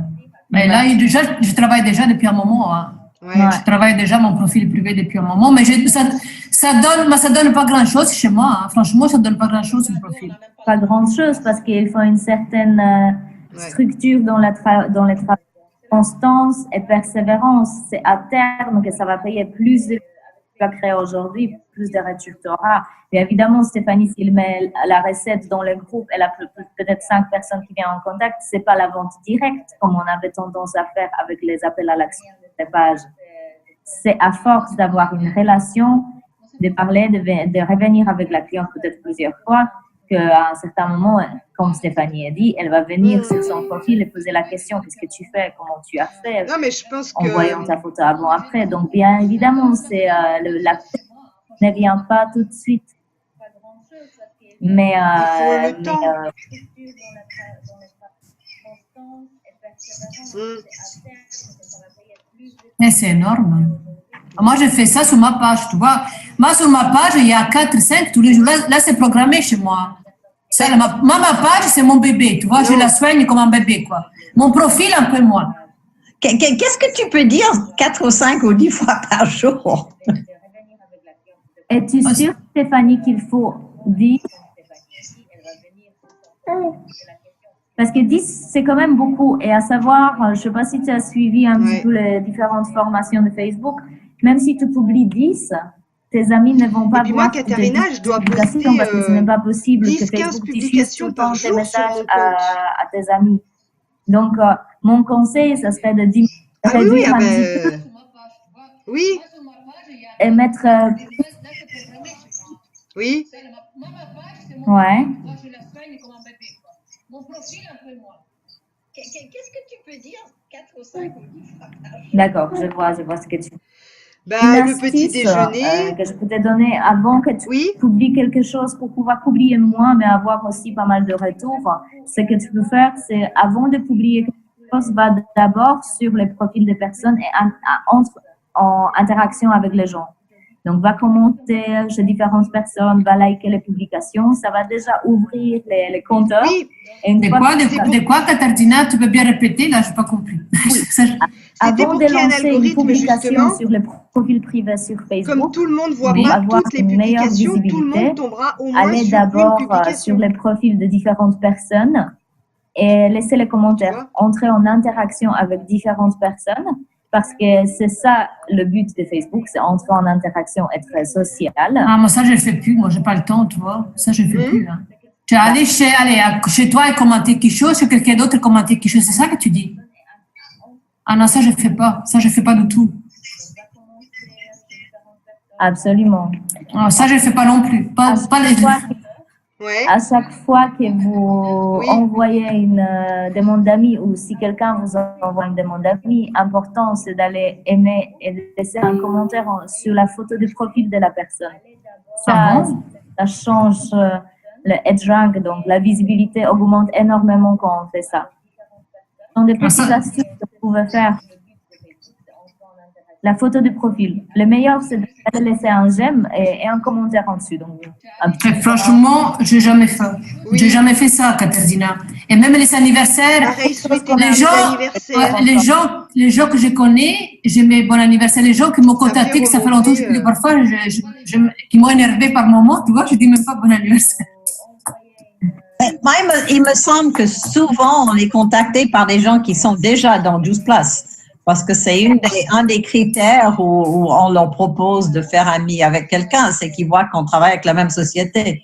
Mais là, Ouais. déjà, je travaille déjà depuis un moment. Hein. Ouais. Ouais. Je travaille déjà mon profil privé depuis un moment, mais ça donne pas grand-chose chez moi. Hein. Franchement, ça donne pas grand-chose le profil. Pas grand-chose parce qu'il faut une certaine Ouais. structure dans les travaux. Constance et persévérance, c'est à terme que ça va payer plus de tu vas créer aujourd'hui, plus de retours tu auras. Et évidemment, Stéphanie, s'il met la recette dans le groupe, elle a peut-être 5 personnes qui viennent en contact, c'est pas la vente directe comme on avait tendance à faire avec les appels à l'action des pages. C'est à force d'avoir une relation, de parler, de revenir avec la cliente peut-être plusieurs fois, qu'à un certain moment, comme Stéphanie a dit, elle va venir sur son profil et poser la question, qu'est-ce que tu fais, comment tu as fait, Non, mais je pense en que voyant ta photo avant-après. Donc, bien évidemment, c'est la ne vient pas tout de suite. Mais, il faut le temps. Mais c'est énorme. Moi, je fais ça sur ma page, tu vois. Moi, sur ma page, il y a 4, 5 tous les jours. Là c'est programmé chez moi. Ma page, c'est mon bébé, tu vois. Je la soigne comme un bébé, quoi. Mon profil, un peu moins. Qu'est-ce que tu peux dire 4 ou 5 ou 10 fois par jour? Es-tu sûre, Stéphanie, qu'il faut 10? Parce que 10, c'est quand même beaucoup. Et à savoir, je ne sais pas si tu as suivi un petit peu les différentes formations de Facebook, même si tu publies 10, tes amis ne vont pas Et puis moi, voir Katharina, tes je dois publications poster parce que ce n'est pas possible 10, que 15 Facebook diffuse tout publications le par temps tes jour sur messages mon compte. à tes amis. Donc, mon conseil, ça serait de Ah oui, oui, réduire ah un petit peu ben, oui, et mettre... oui. ouais. Qu'est-ce que tu peux dire 4 ou 5 ou 10 fois par jour? D'accord, je vois ce que tu... Ben, Une le petit astuce déjeuner, que je peux te donner avant que tu oui, publies quelque chose pour pouvoir publier moins, mais avoir aussi pas mal de retours, ce que tu peux faire, c'est avant de publier quelque chose, va d'abord sur les profils des personnes et entre en interaction avec les gens. Donc, va commenter chez différentes personnes, va liker les publications, ça va déjà ouvrir les compteurs. oui. Et une De fois quoi, que- de quoi, Katardina, tu peux bien répéter? Là, je n'ai pas compris. C'était avant pour de qu'il y ait un lancer une algorithme, publication justement. sur le profil privé sur Comme Facebook, tout le monde voit pour pas avoir toutes les une meilleure publications, tout le visibilité, monde tombera au moins allez sur une d'abord publication. sur les profils de différentes personnes et laissez les Tu commentaires. vois? Entrez en interaction avec différentes personnes parce que c'est ça le but de Facebook, c'est entrer en interaction, être social. Ah, moi, ça, je ne fais plus. Moi, je n'ai pas le temps, tu vois. Ça, je ne fais plus. Hein. Tu es allé chez toi et commenter quelque chose, chez quelqu'un d'autre et commenter quelque chose. C'est ça que tu dis? Ah non, ça, je ne fais pas. Ça, je ne fais pas du tout. Absolument. Ah, ça, je ne fais pas non plus. Pas les... Ouais. À chaque fois que vous Oui. envoyez une demande d'amis ou si quelqu'un vous envoie une demande d'amis, important c'est d'aller aimer et de laisser un commentaire sur la photo de profil de la personne. Ah bon? Ça change le EdgeRank, donc la visibilité augmente énormément quand on fait ça. Ce sont des petites ça- astuces que vous pouvez faire. La photo de profil. Le meilleur, c'est de laisser un j'aime et un commentaire en dessous. Donc, un petit Franchement, je n'ai jamais fait. Oui. J'ai jamais fait ça, Katardina. Et même les anniversaires, Pareil, souhaiter les bon gens, anniversaire. les gens que je connais, j'ai mes bon anniversaire. Les gens qui m'ont contacté, que ça fait longtemps que je remonter, parfois, qui m'ont énervé par moment, tu vois, je dis même pas bon anniversaire. Moi, il me semble que souvent, on est contacté par des gens qui sont déjà dans 12 places. Parce que c'est un des critères où on leur propose de faire ami avec quelqu'un, c'est qu'ils voient qu'on travaille avec la même société.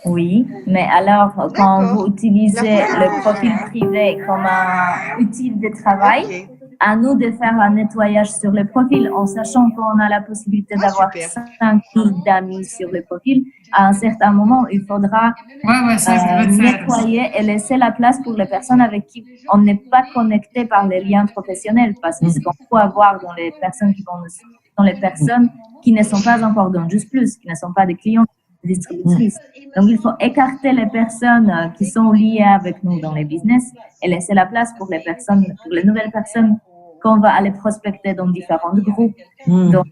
Oui, mais alors, quand D'accord. vous utilisez La le profil privé comme un outil de travail, Ok. à nous de faire un nettoyage sur le profil en sachant qu'on a la possibilité Ah, d'avoir super. 5 000 d'amis sur le profil. À un certain moment, il faudra Ouais, ça, je vais le faire. nettoyer et laisser la place pour les personnes avec qui on n'est pas connecté par les liens professionnels parce que ce qu'on peut avoir dans les personnes qui vont nous suivre, sont les personnes qui ne sont pas encore dans Just Plus, qui ne sont pas des clients distributrices. Donc, il faut écarter les personnes qui sont liées avec nous dans les business et laisser la place pour les personnes, pour les nouvelles personnes qu'on va aller prospecter dans différents groupes, dans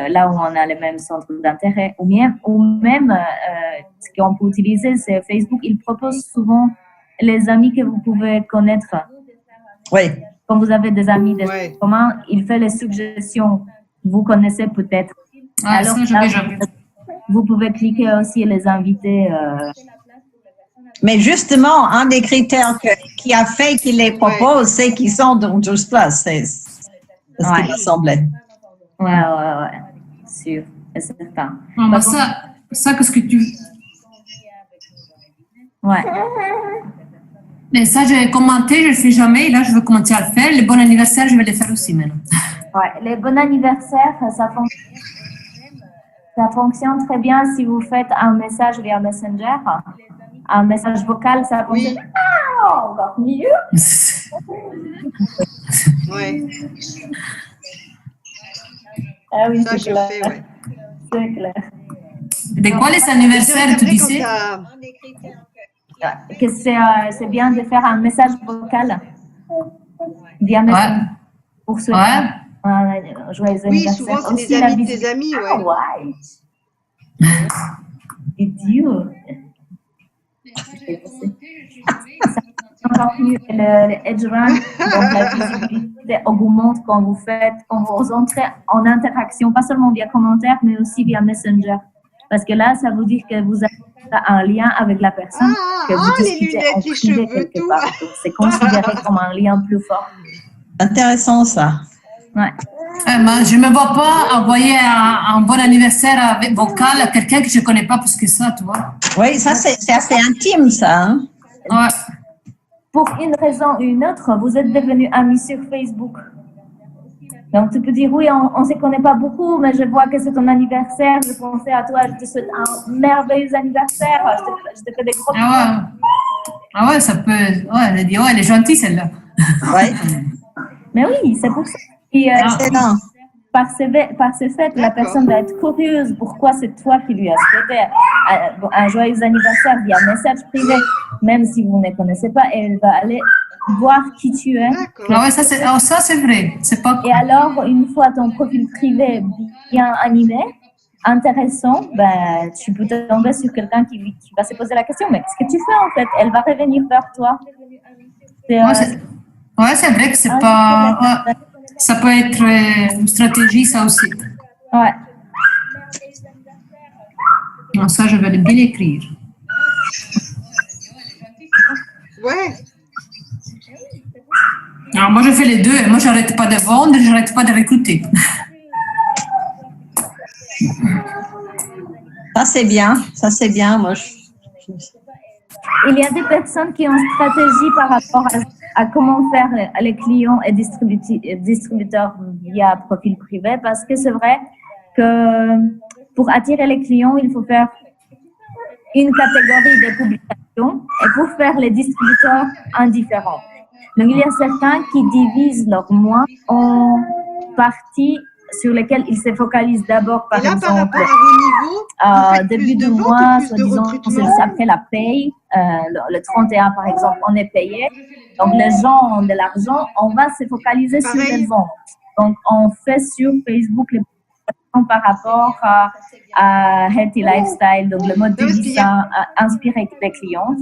là où on a les mêmes centres d'intérêt, ou même ce qu'on peut utiliser, c'est Facebook. Il propose souvent les amis que vous pouvez connaître. Oui. Quand vous avez des amis communs, il fait les suggestions. Vous connaissez peut-être. Alors, vous pouvez cliquer aussi et les inviter. Mais justement, un des critères qui a fait qu'il les propose, c'est qu'ils sont dans Juice Plus. C'est ce qui me semblait. Ouais. Sûr et certain. Non, bah ça, qu'est-ce que tu... Ouais. Mais ça, j'ai commenté, je ne le fais jamais. Là, je veux commencer à le faire. Les bons anniversaires, je vais les faire aussi maintenant. Ouais, les bons anniversaires, ça fonctionne très bien si vous faites un message via Messenger. Un message vocal, ça fonctionne encore mieux. Ouais. Ah oui, Ça, c'est clair. je fais, ouais. C'est clair. De quoi les anniversaires, tu disais? Que c'est bien de faire un message vocal via Messenger pour souhaiter un joyeux anniversaire. Souvent, c'est aussi des amis de tes amis, ouais. Ouais. Idiot. Encore mieux, le edge run, donc la visibilité augmente quand vous entrez en interaction, pas seulement via commentaire, mais aussi via Messenger. Parce que là, ça veut dire que vous avez un lien avec la personne que vous discutez en privé quelque part. Donc, c'est considéré comme un lien plus fort. Intéressant, ça. Ouais. Je ne me vois pas envoyer un bon anniversaire vocal à quelqu'un que je ne connais pas plus que ça, tu vois. Oui, ça, c'est assez intime, ça. Hein? Ouais. Pour une raison ou une autre, vous êtes devenus amis sur Facebook. Donc, tu peux dire, oui, on ne se connaît pas beaucoup, mais je vois que c'est ton anniversaire, je pensais à toi, je te souhaite un merveilleux anniversaire, je te fais des gros ouais, ça peut... Ouais, elle a dit, elle est gentille, celle-là. Oui. Mais oui, c'est pour ça. Et, excellent. Par ce fait, la personne va être curieuse. Pourquoi c'est toi qui lui as souhaité un joyeux anniversaire via message privé, même si vous ne connaissez pas, et elle va aller voir qui tu es. Ah ouais, ça c'est vrai. C'est pas... Et alors, une fois ton profil privé bien animé, intéressant, ben, tu peux tomber sur quelqu'un qui va se poser la question, mais qu'est-ce que tu fais en fait? Elle va revenir vers toi. Ouais, c'est vrai que c'est pas... Ouais. Ça peut être une stratégie, ça aussi. Ouais. Non, ça, je vais bien l'écrire. Ouais. Alors, moi, je fais les deux. Moi, j'arrête pas de vendre, j'arrête pas de recruter. Ça, c'est bien. Ça, c'est bien. Moi, Il y a des personnes qui ont une stratégie par rapport à comment faire les clients et distributeurs via profil privé, parce que c'est vrai que pour attirer les clients, il faut faire une catégorie de publications et pour faire les distributeurs indifférents. Donc, il y a certains qui divisent leur mois en parties sur lesquelles ils se focalisent d'abord, par exemple, par rapport à vos niveaux, début de mois, soi-disant, c'est après la paye. Le 31, par exemple, on est payé. Donc, les gens ont de l'argent, on va se focaliser sur les ventes. Donc, on fait sur Facebook les publications par rapport à Healthy Lifestyle, donc le mode de vie sain, inspiré des clients.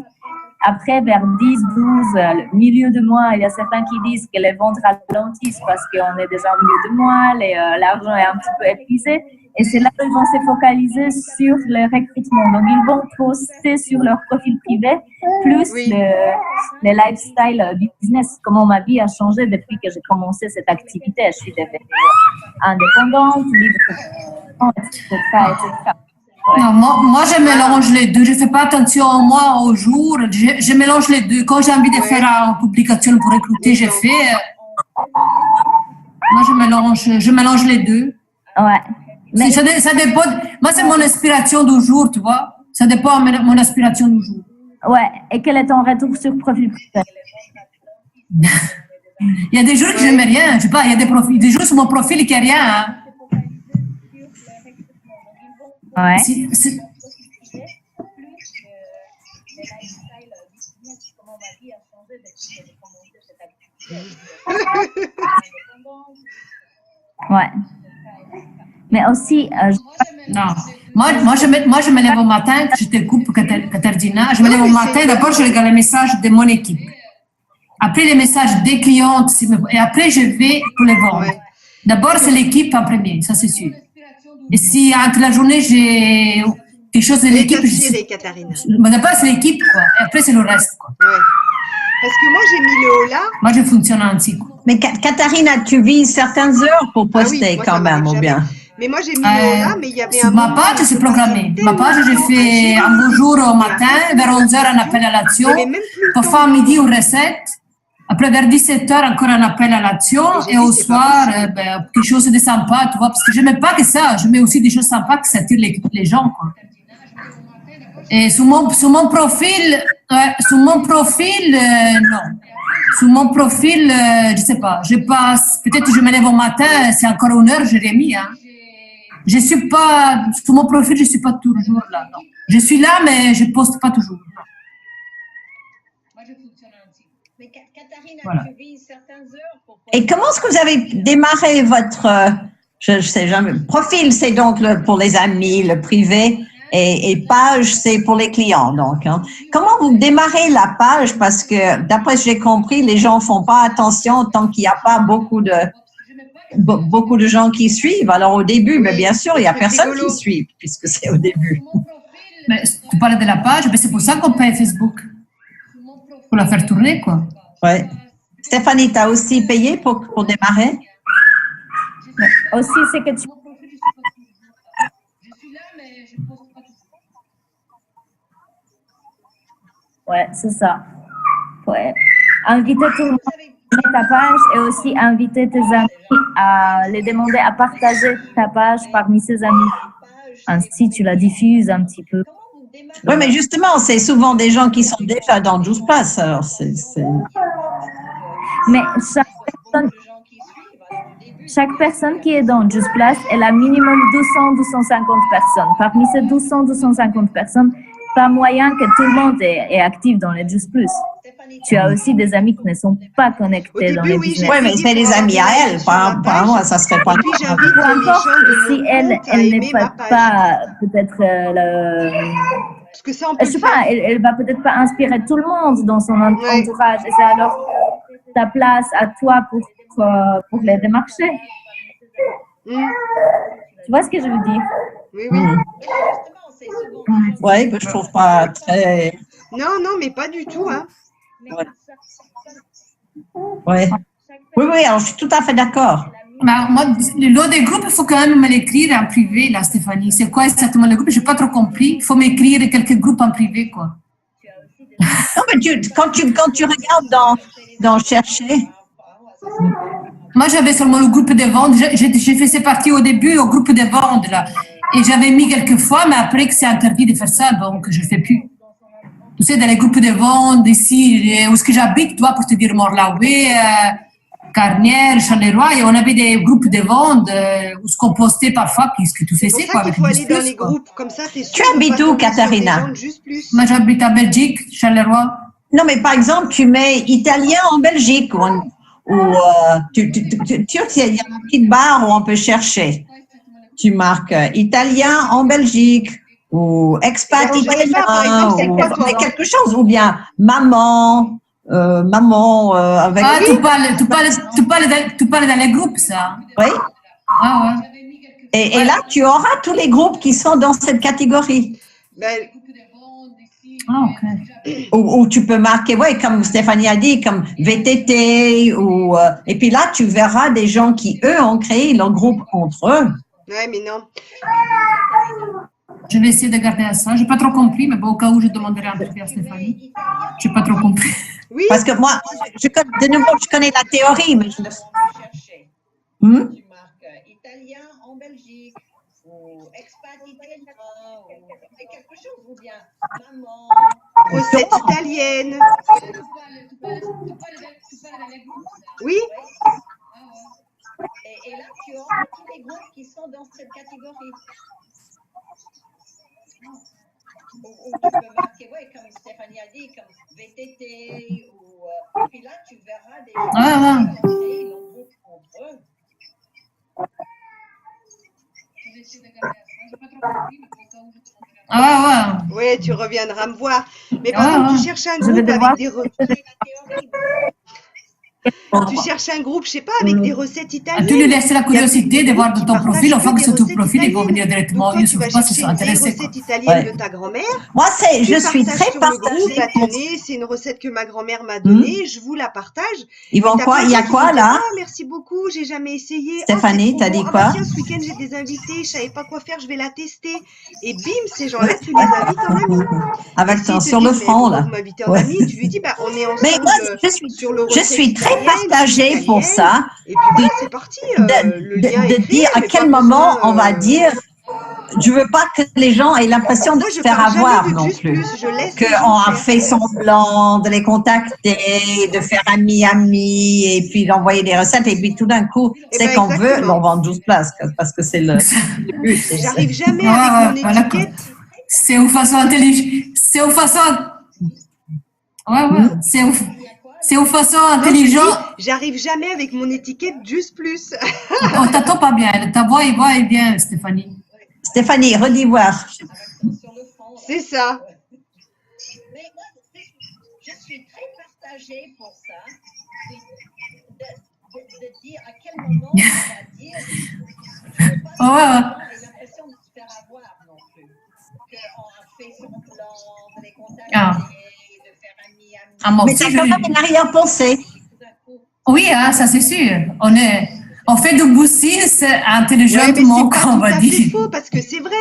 Après, vers 10, 12, le milieu de mois, il y a certains qui disent que les ventes ralentissent parce qu'on est déjà au milieu de mois, l'argent est un petit peu épuisé. Et c'est là qu'ils vont se focaliser sur le recrutement. Donc, ils vont poster sur leur profil privé plus le lifestyle business. Comment ma vie a changé depuis que j'ai commencé cette activité. Je suis devenue indépendante, libre, etc. Ouais. Non, moi, je mélange les deux. Je ne fais pas attention au mois, au jour. Je mélange les deux. Quand j'ai envie de faire une publication pour recruter, je fais. Moi, je mélange les deux. Ouais. Mais ça dépend. Moi, c'est mon inspiration du jour, tu vois. Ça dépend de mon inspiration du jour. Ouais. Et quel est ton retour sur profil privé? Il y a des jours que je n'aime rien. Je sais pas, il y a des jours sur mon profil qui n'y a rien. Hein. Ouais. Ouais. Mais aussi, Non. Moi, je me lève au matin, je te coupe, Katardina. Je me lève au matin, d'abord, je regarde les messages de mon équipe. Après, les messages des clients, et après, je vais pour les vendre. Ouais. D'abord, c'est l'équipe en premier, ça c'est sûr. Et si entre la journée, j'ai quelque chose de Elle est l'équipe, inspirée, Katharina. d'abord, c'est l'équipe, quoi. Et après, c'est le reste, quoi. Ouais. Parce que moi, j'ai mis le haut là. Moi, je fonctionne ainsi, quoi. Mais Katharina, tu vises certaines heures pour Ah oui, poster moi, quand ça même, m'arrive ou jamais. bien? Mais moi, j'ai mis le haut là, mais il y avait Sur un ma moment page, où c'est je programmé. passais Ma page, j'ai tellement fait à un bonjour au gérer matin, vers 11h, un appel à l'action. J'avais même plus le temps Parfois, à de midi, vendre. une recette. Après, vers 17h, encore un appel à l'action. Et j'ai Et dit, au c'est pas soir, possible. quelque chose de sympa, tu vois, parce que je mets pas que ça. Je mets aussi des choses sympas qui s'attirent les gens, quoi. Et sur mon profil, non. Sur mon profil, je sais pas. Je passe, peut-être que je me lève au matin, c'est encore une heure, j'ai remis, hein. Je suis pas, sur mon profil, je suis pas toujours là, non. Je suis là, mais je poste pas toujours. Non. Mais Katharina, Voilà. tu vises certaines heures pour Et comment est-ce que vous avez démarré votre, je sais jamais, profil, c'est donc pour les amis, le privé, et page, c'est pour les clients, donc. Hein. Comment vous démarrez la page? Parce que, d'après ce que j'ai compris, les gens font pas attention tant qu'il n'y a pas beaucoup de gens qui suivent. Alors, au début, Oui, mais bien sûr, il n'y a c'est personne rigolo. qui suit, puisque c'est au début. Mais tu parles de la page, mais c'est pour ça qu'on paye Facebook. Pour la faire tourner, quoi. Ouais. Stéphanie, tu as aussi payé pour démarrer? aussi, c'est que tu... Ouais, c'est ça. Ouais. Inviter tout le monde à ta page et aussi inviter tes amis à les demander à partager ta page parmi ses amis. Ainsi, tu la diffuses un petit peu. Oui, mais justement, c'est souvent des gens qui sont déjà dans 12 places. Alors, Mais chaque personne qui est dans Just Place, elle a minimum 200-250 personnes. Parmi ces 200-250 personnes, pas moyen que tout le monde est actif dans les Just Plus. Tu as aussi des amis qui ne sont pas connectés dans les oui, business. Oui, mais c'est des amis à elle, pas à moi, ça serait pas. Et puis, j'invite Peu les importe gens de si mon elle compte à n'est aimer ma pas page. peut-être Parce que ça, on peut je le sais faire. pas, elle va peut-être pas inspirer tout le monde dans son Ouais. entourage. Et c'est alors ta place à toi pour les démarcher. Mm. Tu vois ce que je veux dire? Oui, oui. Oui, je trouve pas très. Non, mais pas du tout, hein. Ouais. Oui, alors je suis tout à fait d'accord. Bah, moi, le lot des groupes, il faut quand même me l'écrire en privé, là, Stéphanie. C'est quoi exactement le groupe? Je n'ai pas trop compris. Il faut m'écrire quelques groupes en privé, quoi. Non, mais quand tu regardes dans chercher, Moi, j'avais seulement le groupe de vente. J'ai fait ces parties au début, au groupe de vente, là. Et j'avais mis quelques fois, mais après que c'est interdit de faire ça, donc je ne fais plus. Tu sais, dans les groupes de vente, ici, où est-ce que j'habite, toi, pour te dire Morlaoué, Carnière, Charleroi, et on avait des groupes de vente où ce qu'on postait parfois, qu'est-ce que tu C'est faisais, pour quoi, ça qu'il avec faut le aller dans Plus, les quoi. groupes. Comme ça, t'es sûr Tu de habites pas où, tomber sur des Katharina? gens de Juste Plus. Moi, j'habite à Belgique, Charleroi. non, mais par exemple, tu mets italien en Belgique ou tu sais, il y a une petite barre où on peut chercher. Tu marques italien en Belgique ou expat Je sais pas, par italien exemple, c'est ou quoi, toi? mais quelque chose ou bien maman avec. Ah, tu parles dans les groupes, ça. Oui. Ah, ouais. Et là, tu auras tous les groupes qui sont dans cette catégorie. Ben, Ah, ok. Ou tu peux marquer, ouais, comme Stéphanie a dit, comme VTT ou et puis là, tu verras des gens qui eux ont créé leur groupe entre eux. ouais, mais non. Je vais essayer de garder à ça. Je n'ai pas trop compris, mais bon, au cas où je demanderai un truc à Stéphanie. Je n'ai pas trop compris. Oui, Parce que moi, de nouveau, je connais la théorie, mais je le. Hmm? Tu marques italien en Belgique ou expat italien ou quelque chose ou bien maman. recette italienne. Oui, Et là, tu auras tous les groupes qui sont dans cette catégorie. Ou tu peux marquer, ouais, comme Stéphanie a dit, comme VTT ou. Et puis là, tu verras des gens Ah, qui ont créé leur groupe groupe entre eux. Ah ouais, Ouais, tu reviendras me voir. Mais par ouais. exemple, tu Ouais. cherches un Je vais groupe devoir. avec des tu cherches un groupe, je sais pas, avec des recettes Tu lui italiennes. laisses la Il y a curiosité de des voir groupes de qui ton profil. partagent Une fois que que des c'est ton recettes profil, ils vont venir italiennes. Donc directement. toi, Ils tu vas ne sont pas chercher une vieille intéressés, quoi. recette italienne Ouais. de ta grand-mère. Moi, Tu je suis partages très sur le groupe, bah partagée pour. tenez, c'est une recette que ma grand-mère m'a Hmm. donnée, je vous la partage. Ils Et vont t'as quoi? plein Il de y gens a qui vont quoi me dire, là? ah merci beaucoup, j'ai jamais essayé, ah c'est Stéphanie, trop t'as bon, dit ah bah quoi? tiens ce week-end j'ai des invités, je savais pas quoi faire, je vais la tester. Et bim, ces gens-là, tu les invites en ami. Et Avec s'ils te sur le disent, mais front pourquoi là. vous m'invitez en Ouais. ami, tu lui dis, bah on est Mais moi, ensemble sur le je recette suis très italienne, je suis partagée pour italienne. ça, Et puis voilà, c'est parti, le lien est de créé, dire à mais quel pas moment besoin. on va dire, je veux pas que les gens aient l'impression de Moi, se je faire parle jamais avoir de non juste plus. plus, je laisse les gens Qu'on a faire. fait semblant de les contacter, de faire ami, et puis d'envoyer des recettes, et puis tout d'un coup, Eh c'est ben qu'on veut, exactement. on vend 12 places, parce que c'est le but. J'arrive jamais Ouais, avec mon ouais, voilà, quoi. étiquette. C'est une façon intelligente. C'est une façon. Ouais, ouais. C'est une façon Non, je dis, intelligente. j'arrive jamais avec mon étiquette juste plus. On t'attend pas bien. Ta voix est bien, Stéphanie. Stéphanie, redis voir. Sur le front. C'est ça. Mais moi, je suis très partagée pour ça, de dire à quel moment on va dire, je veux pas que Ouais, ouais. les gens aient l'impression de se faire avoir non plus. Qu'on a fait semblant de les contacter, Ah. de faire ami. Ah, moi Mais aussi, t'as quand même une arrière-pensée. Tout d'un coup, Oui, hein, ça c'est sûr. On fait du business Ouais, mais intelligemment, c'est pas on tout va à fait dire. faux parce que c'est vrai.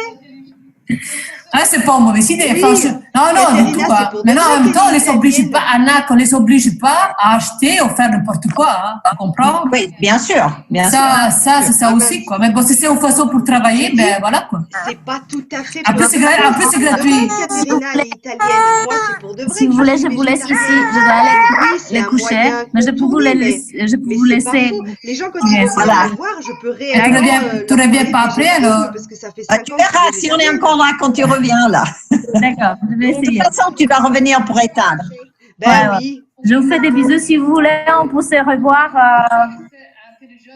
Ah, c'est pas une mauvaise idée. Oui, Franchement. Non, du Katerina, tout. c'est Hein. pour de Mais non, vrai en même temps, on qu'elle est les oblige pas, italienne. Anna, qu'on les oblige pas à acheter ou faire n'importe quoi. Hein. Tu comprends? Oui, bien sûr, bien sûr. Ça, c'est ça Ah ben, aussi, quoi. Mais bon, si c'est une façon pour je travailler, dis, ben voilà, quoi. c'est pas tout à fait En pour plus, c'est travailler. en plus, c'est C'est pour de gratuit. vrai, Katerina, elle est italienne. Moi, c'est pour de vrai Si que vous je voulez, suis je vous laisse ici. végétarienne. Je dois aller Donc oui, c'est les un coucher, moyen mais je peux vous, contourné, je peux mais vous c'est pas laisser. faux. Les gens, quand Oui, ils vont c'est venir Voilà. me voir, je peux Et réellement tu leur reviens parler pas de après, végétarisme alors? parce que ça fait Ah, 5 tu ans que je verras suis si on est végétarienne. encore là quand tu reviens là. D'accord, je vais De toute essayer. façon, tu vas revenir pour éteindre. Ben Ouais, ouais. oui, Je vous fais des bisous. Si vous voulez, on peut se revoir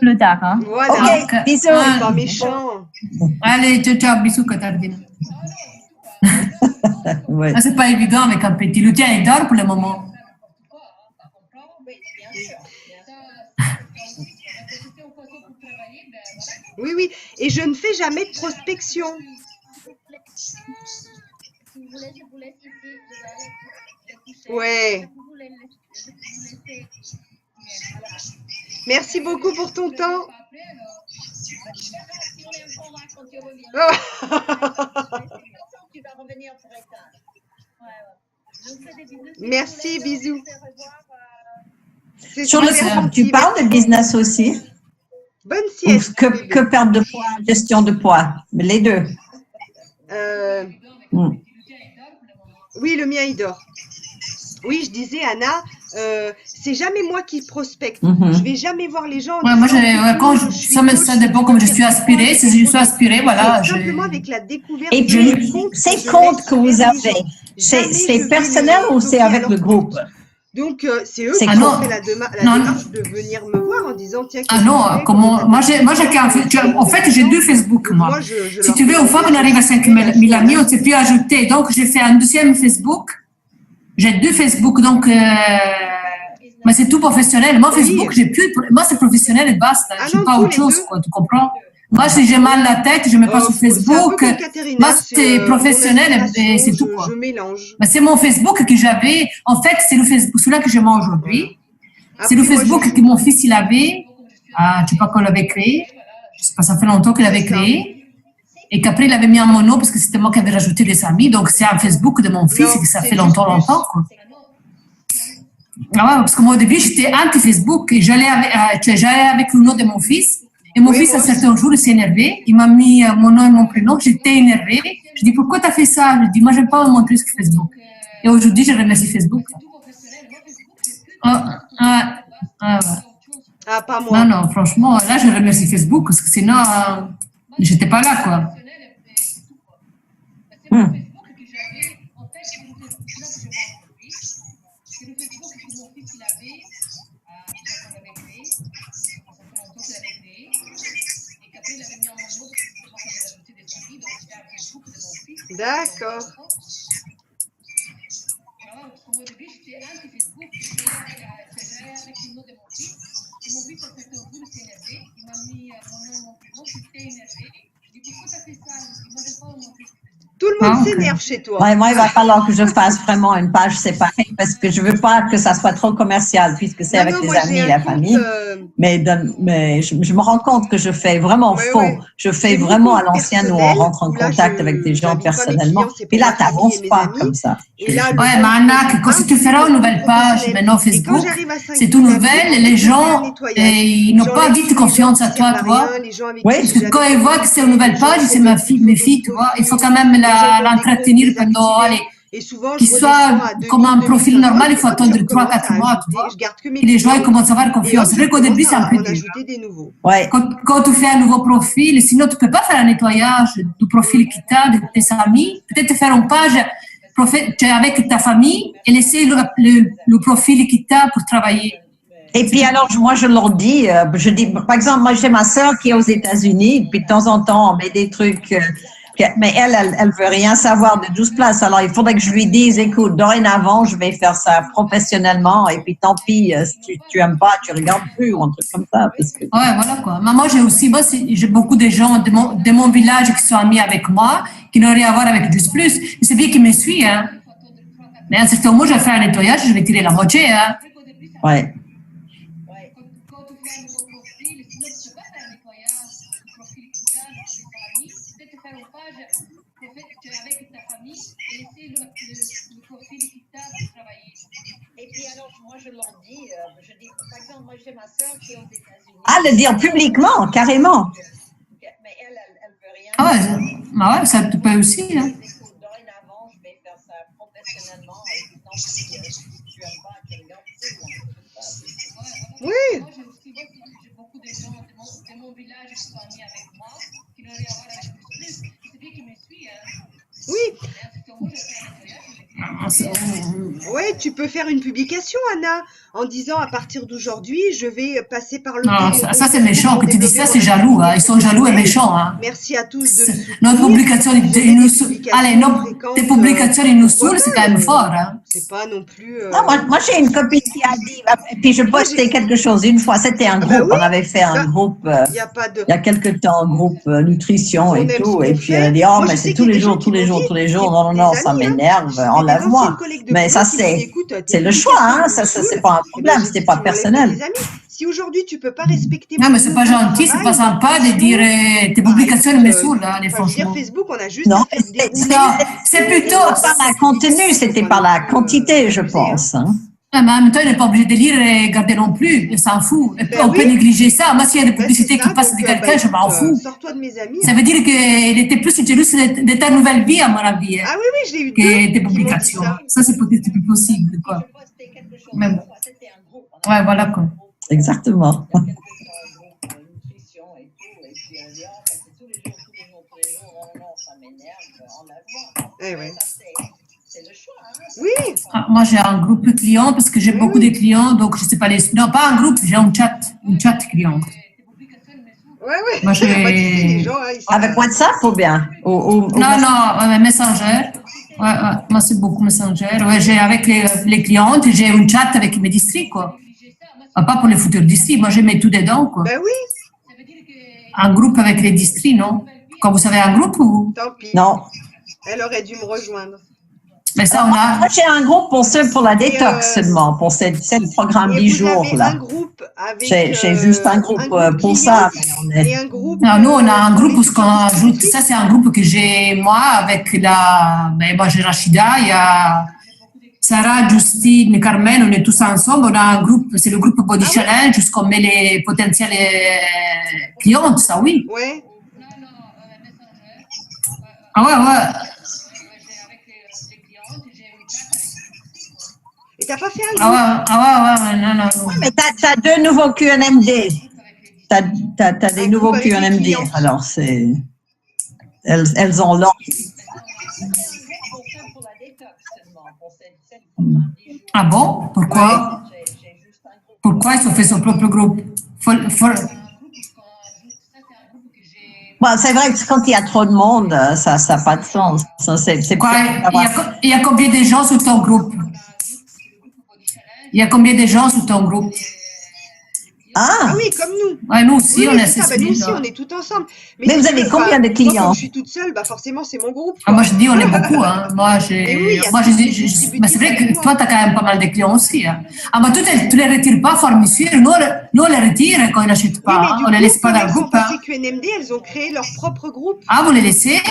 plus tard. Hein. voilà. Ok, Donc, bisous. C'est pas méchant. allez, ciao, bisous, Katarina. Ouais. Ah, c'est pas évident avec un petit. Le tien, il dort pour le moment. oui, bien sûr. Oui, oui. Et je ne fais jamais de prospection. Si vous voulez, je vous laisse ici. Je vais aller les coucher. Ouais. Je peux vous laisser. Merci beaucoup pour ton temps. Si on est encore là quand tu reviens, tu vas revenir pour éteindre. Je vous fais des bisous. Merci, bisous. Se revoir. C'est Sur le super fond, gentil. tu parles de business aussi? Bonne Ou sieste. que perte de poids, gestion de poids? Les deux. Hmm. Oui, le mien, il dort. Oui, je disais, Anna, c'est jamais moi qui prospecte. Mhm. Je vais jamais voir les gens. En Ouais, moi, disant, quand coucou, je suis ça coach, dépend comme je suis aspirée. Si je suis aspirée, voilà. C'est simplement avec la découverte Et de puis, mes comptes ces je comptes laisse que vous faire les avez, gens. Jamais je c'est vais personnel les ou c'est toquer à avec leur le groupe? compte. Donc, c'est eux C'est qui non. ont fait la Non, démarche de venir me voir en disant, tiens, Ah qu'est-ce non, que tu fais, comment, moi j'ai qu'un, en fait j'ai deux Facebook, Donc, moi. je Si leur tu veux, fais une fois dire, qu'on arrive à je 5 suis 000 là, amis, on ne s'est plus ajouter. Donc j'ai fait un deuxième Facebook. J'ai deux Facebook, donc, mais c'est tout professionnel. Moi, Oui. Facebook, moi c'est professionnel et basta. Ah Je non, pas tous autre les chose, deux. quoi, tu comprends? Moi, si j'ai mal la tête, je mets pas sur C'est un peu Facebook. comme Katerina, Moi, c'est mon professionnel et inspiration, c'est tout, quoi. je mélange. Mais c'est mon Facebook que j'avais. En fait, c'est le Facebook, celui-là que je mets aujourd'hui. C'est le Après, moi, Facebook que mon fils, il avait. Ah, je sais pas quand il l'avait créé. Je sais pas, ça fait longtemps qu'il l'avait C'est ça. créé. Et qu'après, il avait mis un mono parce que c'était moi qui avais rajouté des amis. Donc, c'est un Facebook de mon fils Non, et que ça c'est fait juste longtemps, plus. quoi. Ah ouais, parce que moi, au début, j'étais anti-Facebook et j'allais avec le nom de mon fils. Et mon Oui, fils, moi un certain jour, il s'est énervé. Il m'a mis mon nom et mon prénom. J'étais énervée. Je dis, pourquoi tu as fait ça? Je dis, moi, j'aime pas me montrer sur Facebook. Et aujourd'hui, je remercie Facebook. Ah, ouais. Ah, pas moi. Non, franchement, là, je remercie Facebook parce que sinon, j'étais pas là, quoi. D'accord. Tout le monde Ah, ok. s'énerve chez toi. Ouais, moi, il va falloir que je fasse vraiment une page séparée parce que je veux pas que ça soit trop commercial puisque c'est Non, avec non, les moi, amis j'ai et un la compte, famille. Mais je me rends compte que je fais vraiment Ouais, faux. ouais. Je J'ai fais mon vraiment à compte l'ancienne où on personnel, rentre en où là, contact avec des gens j'invite pas mes personnellement. clients, c'est Puis pour là, ma famille et t'avances mes pas amis. comme ça. Et là, le Ouais, compte mais Anna, que j'ai quand si tu feras une nouvelle page maintenant Et quand Facebook, j'arrive à 5 c'est tout 000 nouvelle, abonnés, les je fais un gens, nettoyage. ils n'ont pas J'enlève vite tous les gens confiance qui à toi, servent à tu vois. rien, les gens avec Oui. qui Parce j'ai que quand jamais ils voient que c'est une communiqué, nouvelle les gens page, qui c'est ont ma des fille, petites mes photos filles, de tu vois. Il faut profil, quand même les gens qui ont des l'entretenir groupes pendant, allez, désactivés. Et souvent, qu'il je redescends soit à 2000, comme un profil 2500, normal, et il faut puis hop, je attendre recommence 3-4 à mois, tu ajouter. vois. Je garde que mes Et les gens, ils clients. commencent à avoir Et hop, confiance. C'est je vrai qu'au début, c'est un peu recommence à en dur. ajouter des nouveaux. Ouais. Quand tu fais un nouveau profil, sinon tu peux pas faire un nettoyage du profil qui t'a, de tes amis. Peut-être faire une page avec ta famille et laisser le profil qui t'a pour travailler. Et puis alors, moi, je leur dis, par exemple, moi, j'ai ma sœur qui est aux États-Unis, puis de temps en temps, on met des trucs, mais elle veut rien savoir de 12 places. Alors, il faudrait que je lui dise, écoute, dorénavant, je vais faire ça professionnellement, et puis tant pis, si tu aimes pas, tu regardes plus, ou un truc comme ça, parce que... Ouais, voilà quoi. Mais moi, j'ai beaucoup de gens de mon village qui sont amis avec moi, qui n'ont rien à voir avec 12 plus. Et c'est bien qu'ils me suivent, hein. Mais à un certain moment, je vais faire un nettoyage, je vais tirer la moitié, hein. Ouais. Et puis alors, moi, je leur dis, je dis, par exemple, moi, j'ai ma sœur qui est aux États-Unis. Ah, le dire publiquement, carrément. Mais elle veut rien. Ah ouais, bah ouais, ça te peut aussi, hein. Écoute, dorénavant, je vais faire ça professionnellement. Et puis, tant pis, si tu aimes pas, tu regardes plus. Oui. Moi, j'ai beaucoup de gens de mon village qui sont amis avec moi, qui n'ont rien à voir avec plus. C'est bien qu'ils me suivent, hein. Oui. Ouais, tu peux faire une publication, Anna, en disant à partir d'aujourd'hui, je vais passer par le. Non, ça c'est méchant. Que tu dis ça, c'est jaloux. Hein. Ils sont jaloux et méchants. Hein. Merci à tous de notre publication, ils nous saoulent. Allez, tes publications, ils nous saoulent, c'est quand même fort. Hein. C'est pas non plus. Non, moi j'ai une copine qui a dit, et puis je postais quelque chose une fois, c'était un groupe, oui, on avait fait un groupe il y a quelque temps, un groupe nutrition et tout, et puis elle a dit, oh, mais c'est tous les jours, non, ça m'énerve, enlève-moi. Mais ça c'est le choix, hein, ça c'est pas un problème, c'est pas personnel. Si aujourd'hui tu peux pas respecter. Non, mais c'est pas gentil, c'est pas sympa de dire tes publications me saoulent, les franchement. Facebook, on a juste. Non, c'est plutôt. Pas la contenu, c'était par la quantité, je pense. Hein. Mais en même temps, il n'est pas obligé de lire et garder non plus, il s'en fout. On peut négliger ça. Moi, s'il y a des publicités qui passent de quelqu'un, je m'en fous. Sors-toi de mes amis. Ça veut dire qu'elle était plus jalouse de ta nouvelle vie, à mon avis. Ah oui, je l'ai eu. Que tes publications. Ça, c'est peut-être plus possible, quoi. Mais bon. Ouais, voilà, quoi. Exactement. Eh ouais. Oui. Ah, moi, j'ai un groupe de clients parce que j'ai beaucoup de clients, donc je ne sais pas les. Non, pas un groupe, j'ai un chat client. Ouais. Moi, avec WhatsApp ou bien Non, Messenger. Ouais, moi, c'est beaucoup Messenger. Ouais, j'ai avec les clientes, j'ai un chat avec mes districts, quoi. Pas pour les futurs districts, moi, je mets tout dedans, quoi. Ben oui. Un groupe avec les districts, non? Quand vous savez un groupe ou? Tant pis. Non. Elle aurait dû me rejoindre. Mais ça, on a. Moi, j'ai un groupe pour la détox seulement, pour le programme 10 jours, là. J'ai juste un groupe pour ça. Non, nous, on a un groupe où ce qu'on ajoute, ça, c'est un groupe que j'ai, moi, avec moi, j'ai Rachida, il y a Sarah, Justine, Carmen, on est tous ensemble. On a un groupe, c'est le groupe Body Challenge, jusqu'on met les potentiels clients, ça, oui. Ouais. Ah ouais. Et t'as pas fait un groupe? Non. Oui, mais t'as deux nouveaux QNMD. T'as des nouveaux QNMD. Alors, elles ont leur... Ah bon? Pourquoi? Pourquoi ils ont fait son propre groupe? Bon, c'est vrai que quand il y a trop de monde, ça n'a pas de sens. C'est Quoi, pas- il y a combien de gens sur ton groupe? Il y a combien de gens sur ton groupe? Ah oui, comme nous. Ouais, nous aussi, Oui, on oui, est c'est ça. 6 nous 000. aussi, on est tout ensemble. Mais si vous tu avez veux, combien de moi, clients? comme je suis toute seule, forcément, c'est mon groupe. Ah, moi, je dis, on est beaucoup. Hein. Moi, Et oui, il y a moi, tous les distributifs mais c'est vrai avec que moi. toi, tu as quand même pas mal de clients aussi. Hein. Ah, mais toi, tu les retires pas, fournisseurs. Nous, on les retire quand ils n'achètent Oui, pas. mais Hein. du On les coup, laisse pas comme dans le elles sont groupe. Hein. passées QNMD, elles ont créé leur propre groupe. Ah, vous les laissez?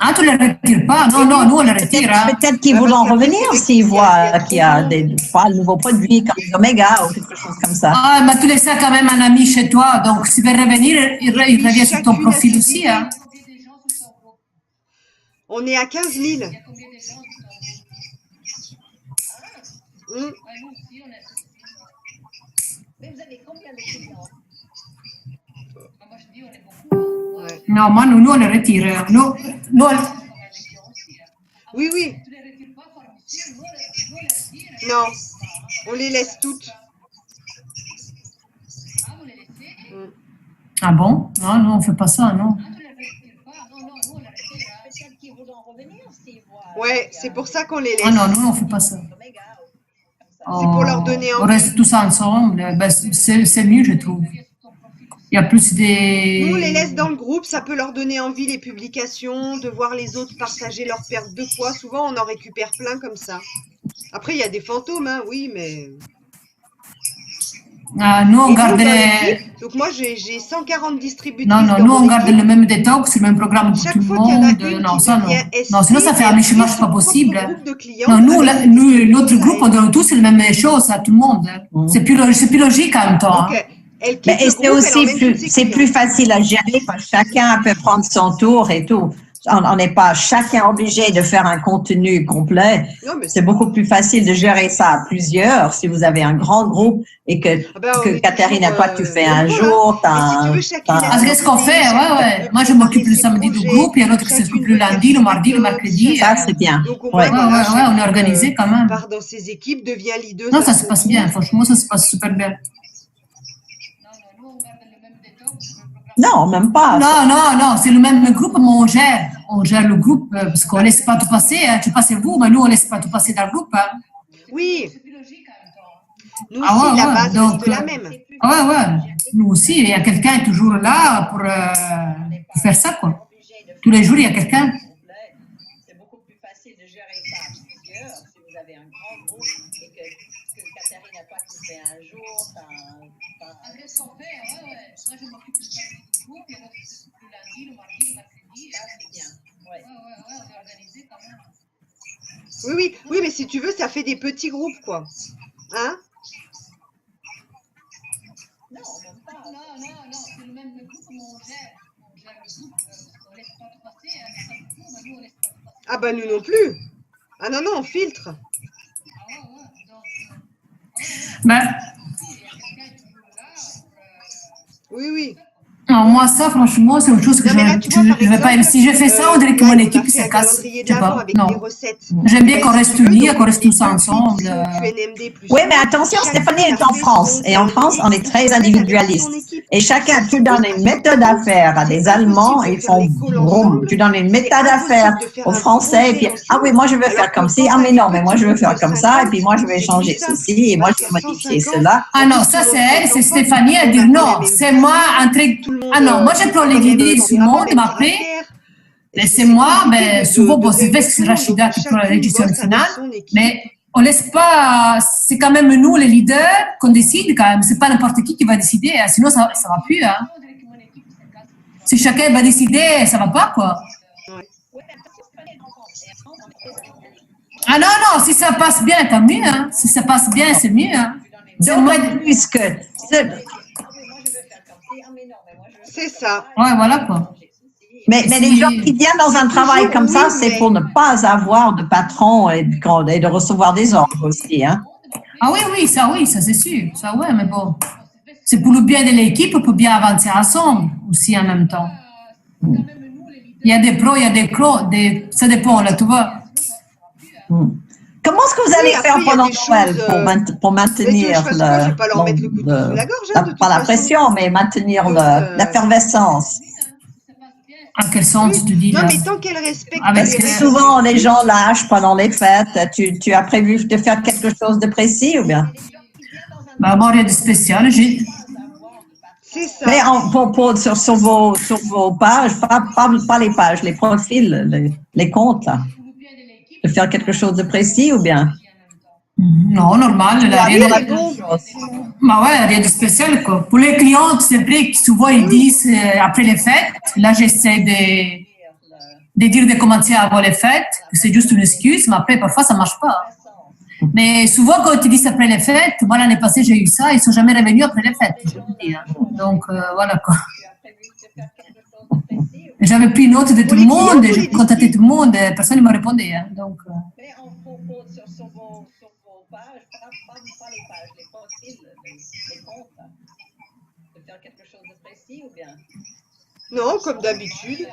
Ah, tu les retires pas? Non, non, nous, on les retire. Hein. Peut-être qu'ils Bah, vont parce en qu'après, revenir c'est vrai s'ils qu'il voient trop qu'il y a de des nouveaux produits comme les oméga ou quelque chose comme ça. Ah, mais tu laisses quand même un ami chez toi. Donc, s'il veut revenir, il revient sur ton chacune profil a ses aussi. Hein. On est à 15 000. Hmm. Mais vous avez combien de clients? Ouais. Non, moi, nous, on les retire. Nous, Oui, oui. Non, on les laisse toutes. Hmm. Ah bon? Non, non, on fait pas ça, non. Peut-être qu'ils vont en revenir s'ils voient. Ouais, c'est pour ça qu'on les Ah laisse. non, nous, on fait pas ça. Oméga ou comme ça. C'est pour leur donner On envie. reste tous ensemble. Ben, c'est mieux, je trouve. Il y a plus des... Nous, on les laisse dans le groupe, ça peut leur donner envie, les publications, de voir les autres partager leur perte de poids. Souvent, on en récupère plein comme ça. Après, il y a des fantômes, hein, oui, mais... Ah, nous, on Et nous, garde dans les... l'équipe, donc moi, j'ai 140 distributrices Non, non, dans nous, on mon garde équipe. le même détox, le même programme pour Chaque tout le fois qu'il y en a monde. une Non, qui ça, non. devient SC, Non, sinon, ça fait un elle mishmash crée pas son possible. propre Hein. groupe de clients Non, nous, avec ses nous, distributrices notre à groupe, on elle. donne tous la même chose à tout le monde. Hein. C'est plus logique en même temps. Donc, Hein. elle quitte Mais et le c'est groupe, elle aussi emmène toutes ses c'est clients. plus facile à gérer parce que chacun peut prendre son tour et tout. On n'est pas chacun obligé de faire un contenu complet. Non, mais C'est beaucoup plus facile de gérer ça à plusieurs si vous avez un grand groupe et que on est Catherine, à toujours, toi, tu fais voilà. un jour, Mais si tu veux, chacune, elle Ah, c'est ce qu'on fait, ouais. Moi, je m'occupe le samedi du groupe, il y a l'autre qui s'occupe le lundi, le mardi, le mercredi. Ça, c'est bien. Donc, au Ouais. moins, voilà, Ouais, on est chacune, organisé quand même. part dans ses équipes, devient leader. Non, ça se passe bien, franchement, ça se passe super bien. Non, même pas. Non, c'est le même groupe, mais on gère le groupe parce qu'on ne laisse pas tout passer. Hein. Tu passes vous, mais nous, on ne laisse pas tout passer dans le groupe. Hein. Oui. Nous Ah aussi, ouais, la ouais, base donc, reste la même. Ah ouais. Nous aussi, il y a quelqu'un toujours là pour faire ça, quoi. Tous les jours, il y a quelqu'un. C'est beaucoup plus facile de gérer ça à plusieurs si vous avez un grand groupe et que Catherine à toi qui fait un jour, Qu'est-ce qu'on fait? Moi, je m'occupe du groupe, il y a l'autre qui s'occupe le lundi, le mardi, le mercredi. ça c'est bien. Ouais. On est organisé quand même. Oui, mais si tu veux, ça fait des petits groupes, quoi. Hein? Non, même pas. Non, c'est le même groupe, mais on gère le groupe, on ne laisse pas tout passer. Nous, on laisse pas tout passer. Ah bah nous non plus. Ah non, on filtre. Ben, Oui. non, moi, ça, franchement, c'est autre chose que Non, mais là, tu vois, par je vais pas. exemple, Si je fais ça, on dirait que là, mon on a équipe fait se un casse. calendrier Je sais de l'avant pas. avec Non. des recettes. J'aime bien Mais qu'on si reste tu veux, unis, donc, qu'on reste les tous deux ensemble. filles sont QNMD plus Oui, un. mais attention, Chacune Stéphanie est a en fait France. son Et en France, on est très individualiste. Et chacun, tu donnes une méthode à faire à des Allemands, ils font vroom. Tu donnes une méthode à faire aux Français, et puis, ah oui, moi je veux faire comme ci, ah mais non, mais moi je veux faire comme ça, et puis moi je vais changer ceci, et moi je vais modifier cela. Ah non, ça c'est elle, c'est Stéphanie à dire non, c'est moi un truc. Ah non, moi je prends les guider sur le monde, mais après, laissez-moi, mais souvent, bon, c'est vrai que c'est Rachida qui prend la décision finale, mais on laisse pas, c'est quand même nous les leaders qu'on décide quand même, c'est pas n'importe qui va décider, hein, sinon ça va plus. Hein. Si chacun va décider, ça va pas quoi. Ah non, si ça passe bien, tant mieux. Hein. Si ça passe bien, c'est mieux. Hein. Donc, plus que... C'est ça. Ouais, voilà quoi. Mais les gens qui viennent dans un travail comme ça, c'est pour ne pas avoir de patron et de recevoir des ordres aussi. Hein. Ah oui, ça c'est sûr. Ça, ouais, mais bon. C'est pour le bien de l'équipe, pour bien avancer ensemble aussi en même temps. Il y a des pros, il y a des cons, ça dépend, là, tu vois. Quand Comment est-ce que vous allez Oui, faire après, il y a pendant des Noël choses, pour Mais tu veux que maintenir je fasse quoi? Je vais pas leur mettre le couteau sous la gorge, hein, de toute pas la façon. pression, mais maintenir Donc, l'effervescence? À quel sens oui. tu dis Non, là? mais tant qu'elle respecte Avec Parce les que règles. souvent, les gens lâchent pendant les fêtes. Tu as prévu de faire quelque chose de précis ou bien? Bah, moi, rien de spécial. C'est ça. Mais sur vos pages, pas les pages, les profils, les comptes, là. De faire quelque chose de précis ou bien? Non, normal. Là, Oui, rien de... mais bon. Bah ouais, rien de spécial, quoi. Pour les clientes, c'est vrai que souvent ils disent après les fêtes, là j'essaie de dire de commencer avant les fêtes, que c'est juste une excuse, mais après parfois ça marche pas. Mais souvent quand ils disent après les fêtes, moi l'année passée j'ai eu ça, ils sont jamais revenus après les fêtes, je vous dis, hein. Donc voilà quoi. J'avais pris note de tout le monde, j'ai contacté tout le monde, personne ne m'a répondu, hein. Donc, Mais sur vos pages, pas les pages, les profils, les comptes, là. De faire quelque chose de précis ou bien? Non, comme d'habitude.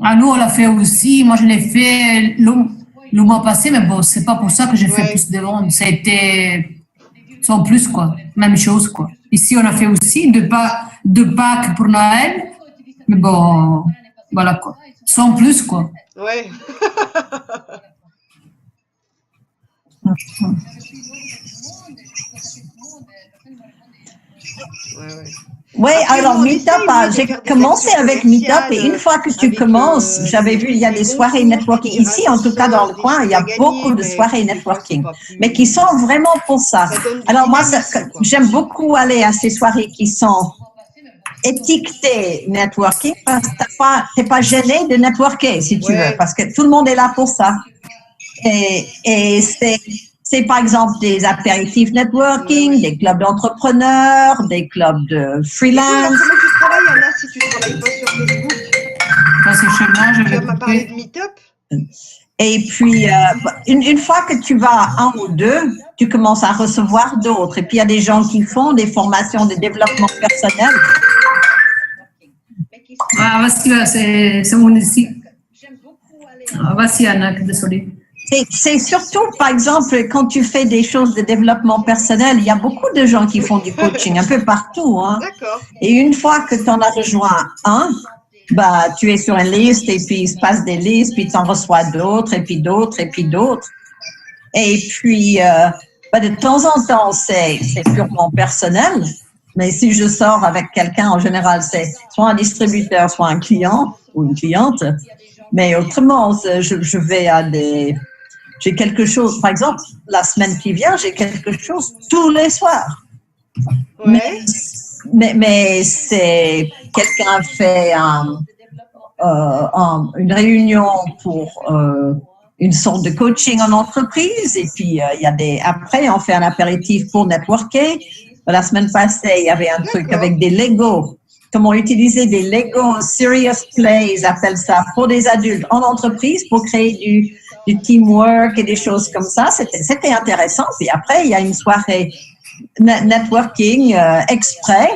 ah, nous on l'a fait aussi, moi je l'ai fait le mois passé, mais bon, c'est pas pour ça que j'ai fait plus de ventes, c'était sans plus quoi, même chose quoi. Ici on a fait aussi deux packs pour Noël, mais bon, voilà quoi, sans plus quoi. Ouais. Ouais. Oui, Après, alors nous, on Meetup, essaye, oui, de j'ai faire des commencé actions avec Meetup et commerciales, une fois que tu avec, commences, j'avais vu, il y a des des soirées concours, networking des ici, en tout cas dans le tirage coin, il y a au sort, des beaucoup choses de à gagner, soirées mais des fois, c'est networking, pas plus- mais qui sont vraiment pour ça. Ça donne du Alors moi, dynamisme, quoi. j'aime beaucoup aller à ces soirées qui sont étiquetées networking parce que t'es pas gêné de networker si tu veux, parce que tout le monde est là pour ça. Et c'est par exemple des apéritifs networking, des clubs d'entrepreneurs, des clubs de Alors, freelance. comment tu travailles, Anna, si tu travailles pas sur Facebook? Parce que chez moi, je Tu vais vas pas parler couper. de Meetup? Et puis, une fois que tu vas un ou deux, tu commences à recevoir d'autres. Et puis, il y a des gens qui font des formations de développement personnel. Ah, vas-y, là, c'est mon ici. J'aime beaucoup aller Ah, vas-y, Anna, désolée. C'est surtout, par exemple, quand tu fais des choses de développement personnel, il y a beaucoup de gens qui font du coaching un peu partout, hein. D'accord. Et une fois que tu en as rejoint un, bah, tu es sur une liste et puis il se passe des listes, puis tu en reçois d'autres et puis d'autres et puis d'autres. Et puis, bah, de temps en temps, c'est purement personnel. Mais si je sors avec quelqu'un, en général, c'est soit un distributeur, soit un client ou une cliente. Mais autrement, je vais à des... J'ai quelque chose, par exemple, la semaine qui vient, j'ai quelque chose tous les soirs. Ouais. Mais c'est quelqu'un fait une réunion pour une sorte de coaching en entreprise et puis il y a après on fait un apéritif pour networker. La semaine passée, il y avait un truc avec des Legos. Comment utiliser des Lego Serious Play, ils appellent ça, pour des adultes en entreprise pour créer du teamwork et des choses comme ça. C'était intéressant. Puis après, il y a une soirée networking exprès.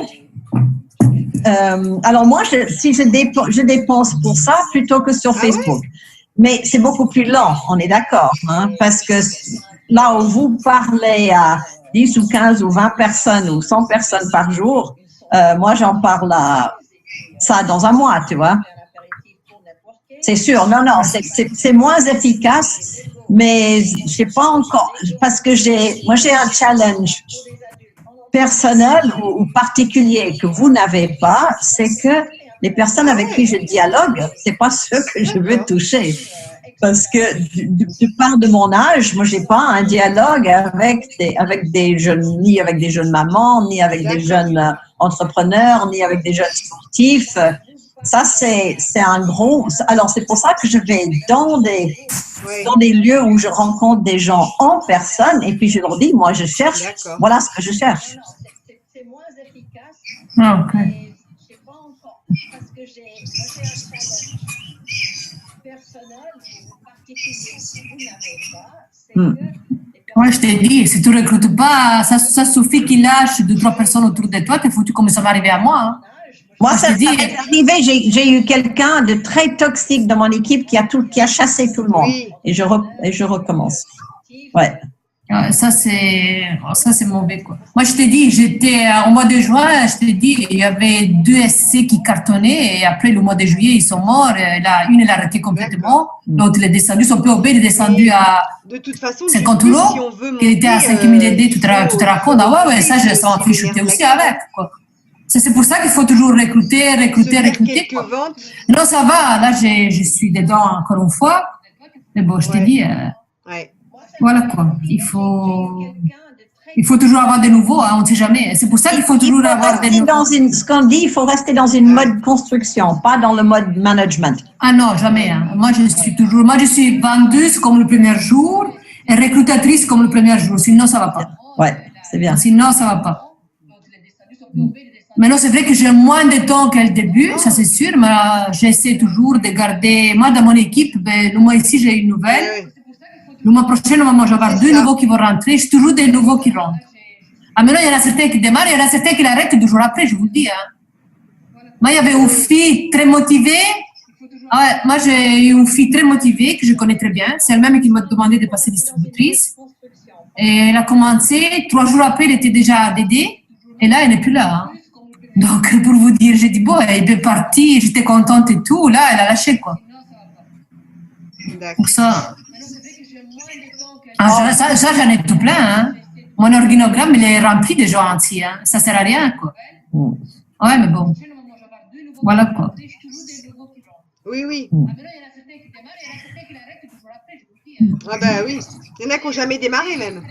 Alors moi, je dépense pour ça plutôt que sur Facebook. Ouais. Mais c'est beaucoup plus lent, on est d'accord, hein, parce que là où vous parlez à 10 ou 15 ou 20 personnes ou 100 personnes par jour, moi j'en parle ça dans un mois, tu vois. C'est sûr, non, c'est moins efficace, mais j'ai pas encore, parce que moi j'ai un challenge personnel ou particulier que vous n'avez pas, c'est que les personnes avec qui je dialogue, c'est pas ceux que je veux toucher. Parce que du part de mon âge, moi j'ai pas un dialogue avec des jeunes, ni avec des jeunes mamans, ni avec des jeunes entrepreneurs, ni avec des jeunes sportifs. Ça c'est un gros. Alors c'est pour ça que je vais dans des lieux où je rencontre des gens en personne et puis je leur dis, moi je cherche, voilà ce que je cherche. C'est moins efficace. Ah, ok. Mais je sais pas encore. Parce que j'ai un challenge personnel ou particulier que vous n'avez pas. C'est que Ouais, je t'ai dit, si tu ne recrutes pas, ça suffit qu'il lâche 2-3 personnes autour de toi, t'es foutu comme ça m'est arrivé à moi. Hein. Moi, Je ça te dis- m'est arrivé, j'ai eu quelqu'un de très toxique dans mon équipe qui a chassé tout le monde. Oui. Et je recommence. Ouais. Ça, c'est mauvais, quoi. Moi, je t'ai dit, j'étais au mois de juin, je t'ai dit, il y avait 2 SC qui cartonnaient et après le mois de juillet, ils sont morts. Une, elle a arrêté complètement. L'autre, elle est descendue. Son POB, il est descendu à De toute façon, 50 Julie, euros. si on veut Il était à monter, 5000 aidés, tu te il faut racontes. Ah ouais, ça, monter, ça m'a fait chuter la aussi gamme. avec, quoi. C'est pour ça qu'il faut toujours recruter, Se faire recruter, quelques quoi. ventes. Non, ça va. Là, je suis dedans encore une fois. Mais bon, je t'ai Ouais. dit, Ouais. voilà, quoi. Il faut toujours avoir des nouveaux, hein, on ne sait jamais. C'est pour ça qu'il faut toujours avoir des nouveaux. Ce qu'on dit, il faut rester dans une mode construction, pas dans le mode management. Ah non, jamais. Hein. Moi, je suis vendeuse comme le premier jour et recrutatrice comme le premier jour. Sinon, ça ne va pas. Ouais, c'est bien. Sinon, ça ne va pas. Maintenant, c'est vrai que j'ai moins de temps qu'au début, ça c'est sûr, mais j'essaie toujours de garder. Moi, dans mon équipe, le mois ici, j'ai une nouvelle. Ouais. Le mois prochain, normalement, je vais avoir 2 nouveaux qui vont rentrer. J'ai toujours des nouveaux qui rentrent. Ah, maintenant, il y en a certains qui démarrent, il y en a certains qui l'arrêtent 2 jours après, je vous le dis. Hein. Moi, il y avait une fille très motivée. Ah ouais, moi, j'ai une fille très motivée que je connais très bien. C'est elle-même qui m'a demandé de passer distributrice. Et elle a commencé. 3 jours après, elle était déjà DD. Et là, elle n'est plus là. Hein. Donc, pour vous dire, j'ai dit, bon, elle est partie, j'étais contente et tout. Là, elle a lâché, quoi. D'accord. Pour ça. Ah, ça, j'en ai tout plein. Hein. Mon organigramme, il est rempli de gens entiers. Hein. Ça sert à rien, quoi. Ouais, mais bon. Voilà, quoi. Oui, oui. Ah bah oui. Il y en a qui n'ont jamais démarré même.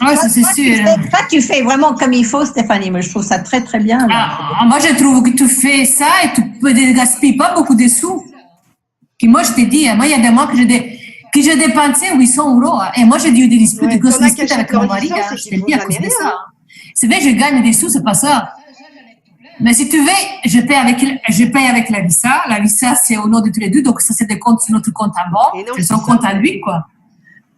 Ouais, ça, c'est sûr. Toi, tu fais vraiment comme il faut, Stéphanie. Mais je trouve ça très, très bien. Moi, je trouve que tu fais ça et tu ne gaspilles pas beaucoup de sous. Et moi, je te dis, moi, il y a des mois que j'ai dépensé 800 euros. Et moi, j'ai eu des disputes, Ouais, des grosses t'en as disputes qui avec achètent mon leur mari. licence et Je qui te le font dis à jamais cause de rien. ça. C'est vrai, je gagne des sous, c'est pas ça. Mais si tu veux, je paye avec la visa. La visa, c'est au nom de tous les deux, donc ça, c'est des comptes sur notre compte à Et banque. non, C'est c'est son ça. compte à lui, quoi.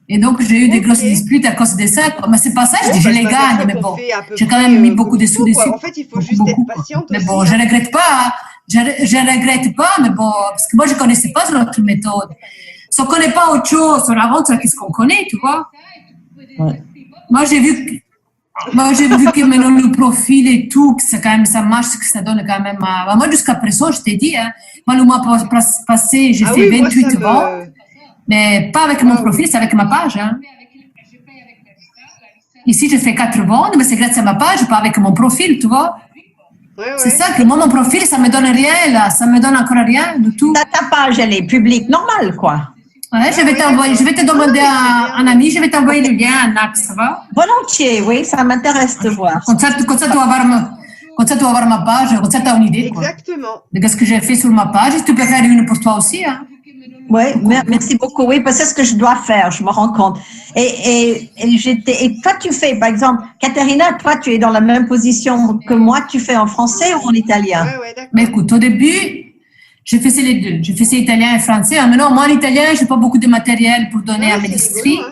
Et donc, j'ai eu des grosses disputes à cause de ça. Quoi. Mais c'est pas ça, je dis, je les gagne, mais bon. J'ai quand même mis beaucoup de sous dessus. En fait, il faut juste être patiente Mais aussi. bon, je ne regrette pas. Hein. Je regrette pas, mais bon, parce que moi, je ne connaissais pas notre méthode. Si on ne connaît pas autre chose, on avance sur ce qu'on connaît, tu vois. Ouais. Moi, j'ai vu que maintenant le profil et tout, que ça, quand même, ça marche, que ça donne quand même. Moi, jusqu'à présent, je t'ai dit, hein, moi, le mois passé, j'ai fait 28 ventes, mais pas avec mon profil, c'est avec ma page. Hein. Ici, je fais 4 ventes, mais c'est grâce à ma page, pas avec mon profil, tu vois. C'est ça que moi, mon profil, ça me donne rien, là. Ça me donne encore rien du tout. Ta page, elle est publique normale, quoi. Ouais, je vais te demander à un ami, je vais t'envoyer le lien à Nax, ça va? Volontiers, oui, ça m'intéresse de voir. Comme ça, tu vas avoir ma page, comme ça, tu as une idée, quoi. Exactement. De ce que j'ai fait sur ma page. Tu peux faire une pour toi aussi, hein. Oui, merci beaucoup. Oui, parce que c'est ce que je dois faire, je me rends compte. Et toi, tu fais, par exemple, Caterina, toi, tu es dans la même position que moi, tu fais en français ou en italien? Ouais, d'accord. Mais écoute, au début, je faisais les deux. Je faisais italien et français. Maintenant, moi, en italien, je n'ai pas beaucoup de matériel pour donner à mes districts.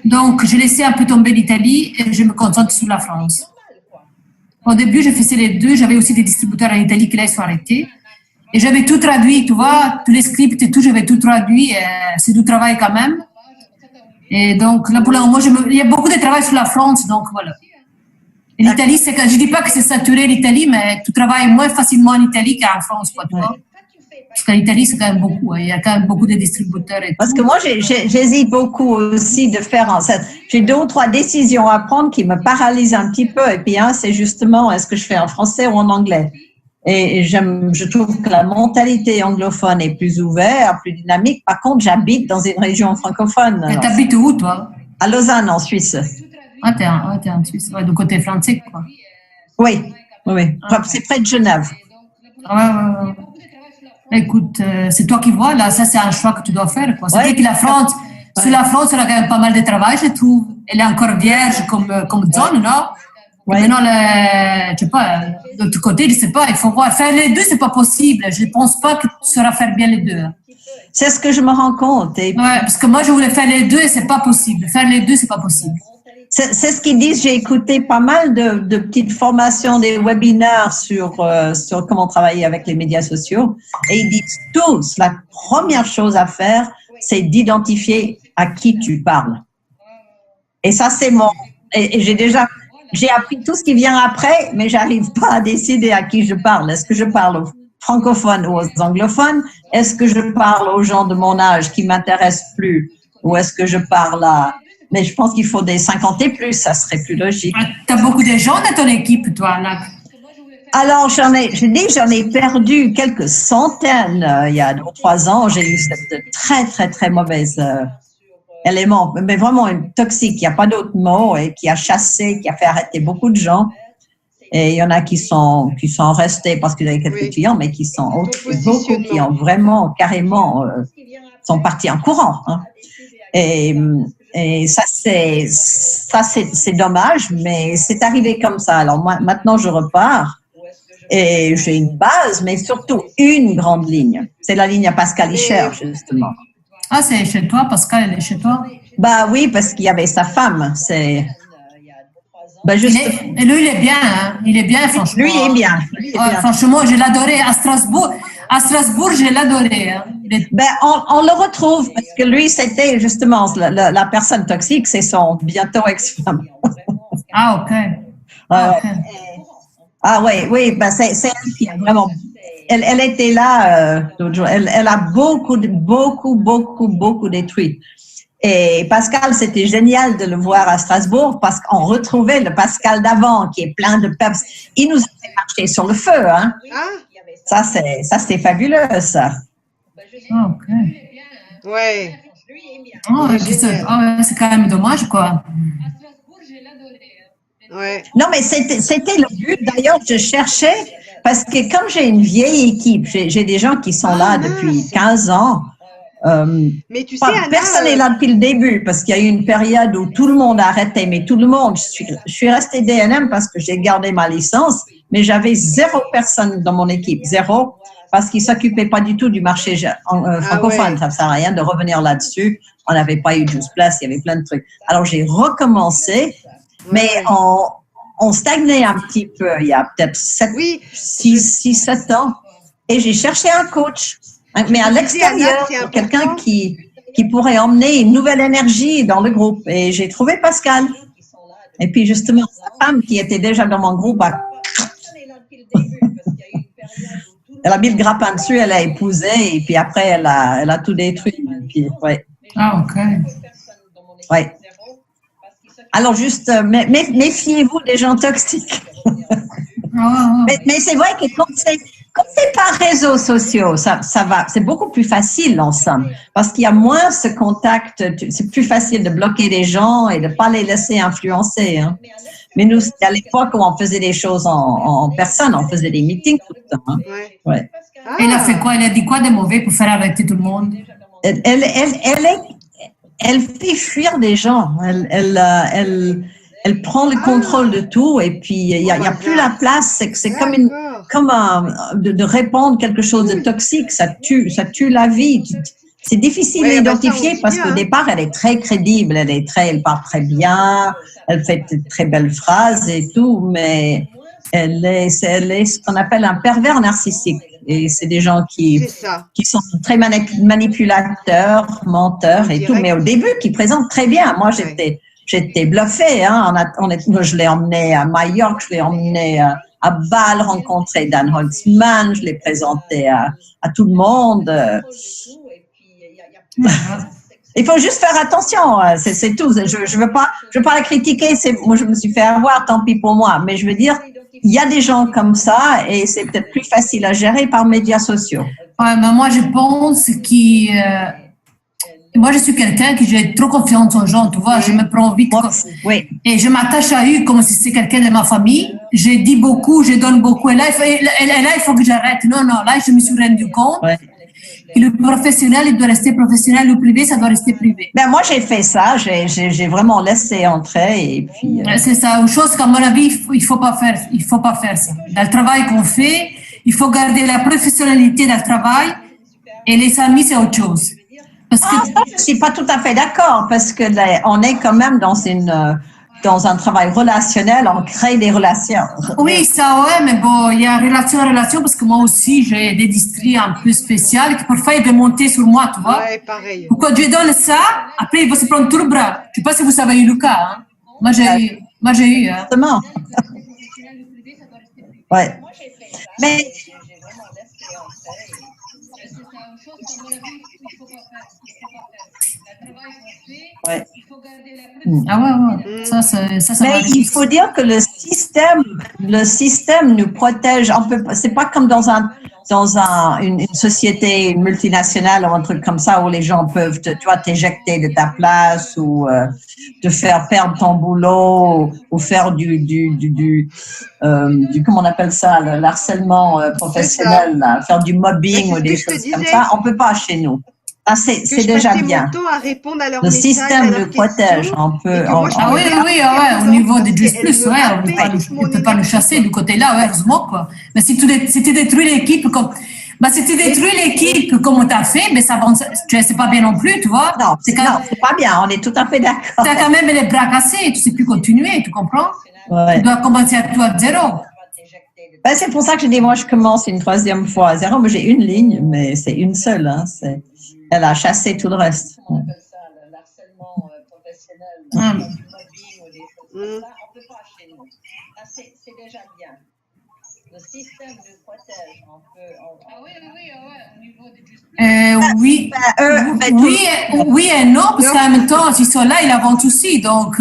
Donc, j'ai laissé un peu tomber l'Italie et je me concentre sur la France. Au début, je faisais les deux. J'avais aussi des distributeurs en Italie qui, là, ils sont arrêtés. Et j'avais tout traduit, tu vois, tous les scripts et tout, j'avais tout traduit. C'est du travail quand même. Et donc, là, pour le moment, il y a beaucoup de travail sur la France, donc voilà. Et l'Italie, je ne dis pas que c'est saturé l'Italie, mais tu travailles moins facilement en Italie qu'en France, quoi, tu vois. Parce qu'en Italie, c'est quand même beaucoup. Il y a quand même beaucoup de distributeurs. Et parce que moi, j'hésite beaucoup aussi de faire j'ai 2 ou 3 décisions à prendre qui me paralysent un petit peu. Et puis, c'est justement, est-ce que je fais en français ou en anglais? Et je trouve que la mentalité anglophone est plus ouverte, plus dynamique. Par contre, j'habite dans une région francophone. Et t'habites où, toi? À Lausanne, en Suisse. Ah, t'es en Suisse, ouais, du côté français, quoi. Oui. C'est près de Genève. Ouais. Écoute, c'est toi qui vois, là, ça, c'est un choix que tu dois faire, quoi. C'est vrai que la France, sur la France, elle a quand même pas mal de travail, je trouve. Elle est encore vierge comme zone, non? Ouais. Maintenant, je sais pas, de l'autre côté, je sais pas, il faut voir. Faire les deux, c'est pas possible. Je pense pas que tu sauras faire bien les deux. C'est ce que je me rends compte. Ouais, parce que moi, je voulais faire les deux et c'est pas possible. Faire les deux, c'est pas possible. C'est ce qu'ils disent. J'ai écouté pas mal de petites formations, des webinaires sur comment travailler avec les médias sociaux. Et ils disent tous, la première chose à faire, c'est d'identifier à qui tu parles. Et ça, c'est et j'ai appris tout ce qui vient après, mais j'arrive pas à décider à qui je parle. Est-ce que je parle aux francophones ou aux anglophones? Est-ce que je parle aux gens de mon âge qui m'intéressent plus? Ou est-ce que je parle mais je pense qu'il faut des 50 et plus, ça serait plus logique. Tu as beaucoup de gens dans ton équipe, toi, là. Alors, j'en ai perdu quelques centaines il y a 2 ou 3 ans. J'ai eu cette très, très, très mauvaise élément, mais vraiment toxique, il n'y a pas d'autre mot, et qui a chassé, qui a fait arrêter beaucoup de gens. Et il y en a qui sont restés parce qu'ils avaient quelques clients, mais qui sont beaucoup qui ont vraiment, carrément, sont partis en courant. Hein. Et ça, c'est dommage, mais c'est arrivé comme ça. Alors, moi, maintenant, je repars et j'ai une base, mais surtout une grande ligne. C'est la ligne à Pascal Ischer, justement. Ah, c'est chez toi, Pascal, elle est chez toi? Bah oui, parce qu'il y avait sa femme. Et lui, il est bien, hein? Il est bien, franchement. Lui, il est bien. Franchement, je l'adorais à Strasbourg. À Strasbourg, je l'adorais. Hein. On le retrouve parce que lui, c'était justement la personne toxique, c'est son bientôt ex-femme. Ah, OK. Ah oui, ben c'est elle qui a vraiment. Elle était là l'autre jour. Elle a beaucoup détruit. Et Pascal, c'était génial de le voir à Strasbourg parce qu'on retrouvait le Pascal d'avant qui est plein de peps. Il nous a fait marcher sur le feu, hein. Ça, c'est fabuleux, ça. Ah, OK. Ouais. Oh, c'est quand même dommage, quoi. Ouais. Non, mais c'était le but. D'ailleurs, je cherchais, parce que comme j'ai une vieille équipe, j'ai des gens qui sont là depuis 15 ans. Mais tu sais, Anna, personne n'est là depuis le début, parce qu'il y a eu une période où tout le monde a arrêté, mais tout le monde, je suis restée DNM parce que j'ai gardé ma licence, mais j'avais 0 personne dans mon équipe, 0, parce qu'ils s'occupaient pas du tout du marché francophone. Ça ne sert à rien de revenir là-dessus. On n'avait pas eu 12 places, il y avait plein de trucs. Alors, j'ai recommencé, mais on stagnait un petit peu, il y a peut-être 6, 7 ans, et j'ai cherché un coach. Mais à l'extérieur, quelqu'un qui pourrait emmener une nouvelle énergie dans le groupe. Et j'ai trouvé Pascal. Et puis justement, sa femme qui était déjà dans mon groupe, elle a mis le grappin dessus, elle a épousé, et puis après, elle a tout détruit. Puis, ouais. Ah, OK. Ouais. Alors juste, méfiez-vous des gens toxiques. Mais c'est vrai que quand c'est par réseaux sociaux, ça va, c'est beaucoup plus facile ensemble parce qu'il y a moins ce contact. C'est plus facile de bloquer les gens et de pas les laisser influencer. Hein. Mais nous, à l'époque où on faisait des choses en personne, on faisait des meetings tout le temps. Hein. Ouais. Elle a fait quoi? Elle a dit quoi de mauvais pour faire arrêter tout le monde? Elle fait fuir des gens. Elle prend le contrôle de tout et puis il y a plus la place. C'est comme de répandre quelque chose de toxique. Ça tue la vie. C'est difficile à identifier parce qu'au départ elle est très crédible. Elle parle très bien. Elle fait de très belles phrases et tout, mais elle est ce qu'on appelle un pervers narcissique. Et c'est des gens qui sont très manipulateurs, menteurs et tout, mais au début qui présentent très bien. Moi j'étais bluffée, hein. Je l'ai emmené à Majorque, je l'ai emmené à Bâle rencontrer Dan Holtzman, je l'ai présenté à tout le monde. Il faut juste faire attention, c'est tout. Je veux pas la critiquer. Moi, je me suis fait avoir, tant pis pour moi. Mais je veux dire, il y a des gens comme ça et c'est peut-être plus facile à gérer par médias sociaux. Ouais, mais moi, je pense moi, je suis quelqu'un qui j'ai trop confiance en gens, tu vois, je me prends vite. Et je m'attache à eux comme si c'était quelqu'un de ma famille. Je dis beaucoup, je donne beaucoup. Et là, il faut que j'arrête. Non, là, je me suis rendu compte que le professionnel, il doit rester professionnel. Le privé, ça doit rester privé. Ben, moi, j'ai fait ça. J'ai vraiment laissé entrer. Et puis, c'est ça. Une chose qu'à mon avis, il faut pas faire ça. Dans le travail qu'on fait, il faut garder la professionnalité dans le travail. Et les amis, c'est autre chose. Je suis pas tout à fait d'accord parce que on est quand même dans une dans un travail relationnel, on crée des relations. Oui, ça, ouais, mais bon, il y a relation, parce que moi aussi, j'ai des districts un peu spéciaux qui parfois, ils veulent monter sur moi, tu vois. Ouais, pareil. Pourquoi je lui donne ça, après, il va se prendre tout le bras. Je ne sais pas si vous savez eu le cas, hein. Moi, j'ai eu, hein. Exactement. Ouais. Moi, j'ai fait ça. Mais J'ai vraiment laissé en fait. C'est une chose qu'à mon avis, il faut pas faire. Le travail qu'on fait, ouais. il faut garder la Ah ouais. Ça Mais va. il faut dire que le système nous protège. C'est pas comme dans une société une multinationale ou un truc comme ça où les gens peuvent t'éjecter de ta place ou te faire perdre ton boulot ou faire du comment on appelle ça, le harcèlement professionnel, là, faire du mobbing ou des choses comme ça. On peut pas chez nous. Ah, c'est déjà bien. À répondre à le système nous protège. On peut. Ah oui, au niveau des Just Plus, ouais, on ne peut pas nous chasser du côté-là, ouais, heureusement, quoi. Mais si tu détruis l'équipe comme. Si tu détruis l'équipe comme tu as fait, mais ça c'est pas bien non plus, tu vois. Non, c'est pas bien, on est tout à fait d'accord. Tu as quand même les bras cassés, tu ne sais plus continuer, tu comprends? Ouais. Tu dois commencer à toi de zéro. Ben, c'est pour ça que je dis, moi, je commence une troisième fois à zéro, mais j'ai une ligne, mais c'est une seule. Hein, elle a chassé tout le reste. On appelle ça le harcèlement professionnel, du mobbing ou des choses comme ça. On ne peut pas chez nous. Là, c'est déjà bien. Le système nous protège. On peut. Ah oui, au niveau de justice. Oui et non, parce qu'en même temps, s'ils sont là, ils avancent aussi. Donc,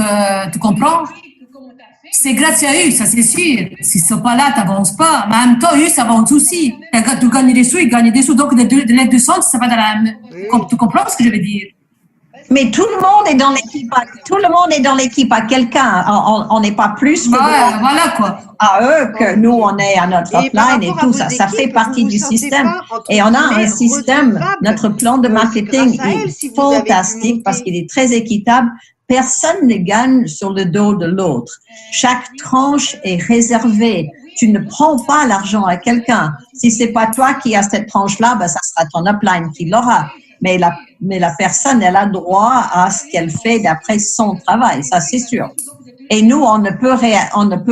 tu comprends? C'est grâce à eux, ça c'est sûr. S'ils ne sont pas là, tu n'avances pas. Mais en même temps, eux, ça avance aussi. Tu gagnes des sous, ils gagnent des sous. Donc, de les deux sens, ça va dans la même. Tu comprends ce que je veux dire? Mais tout le monde est dans l'équipe. Tout le monde est dans l'équipe à quelqu'un. On n'est pas plus voilà quoi. À eux que nous, on est à notre upline et tout ça. Ça fait partie du système. Et on a un système. Notre plan de marketing est fantastique parce qu'il est très équitable. Personne ne gagne sur le dos de l'autre. Chaque tranche est réservée. Tu ne prends pas l'argent à quelqu'un. Si c'est pas toi qui as cette tranche-là, ben ça sera ton upline qui l'aura. Mais la personne, elle a droit à ce qu'elle fait d'après son travail. Ça, c'est sûr. Et nous, on ne peut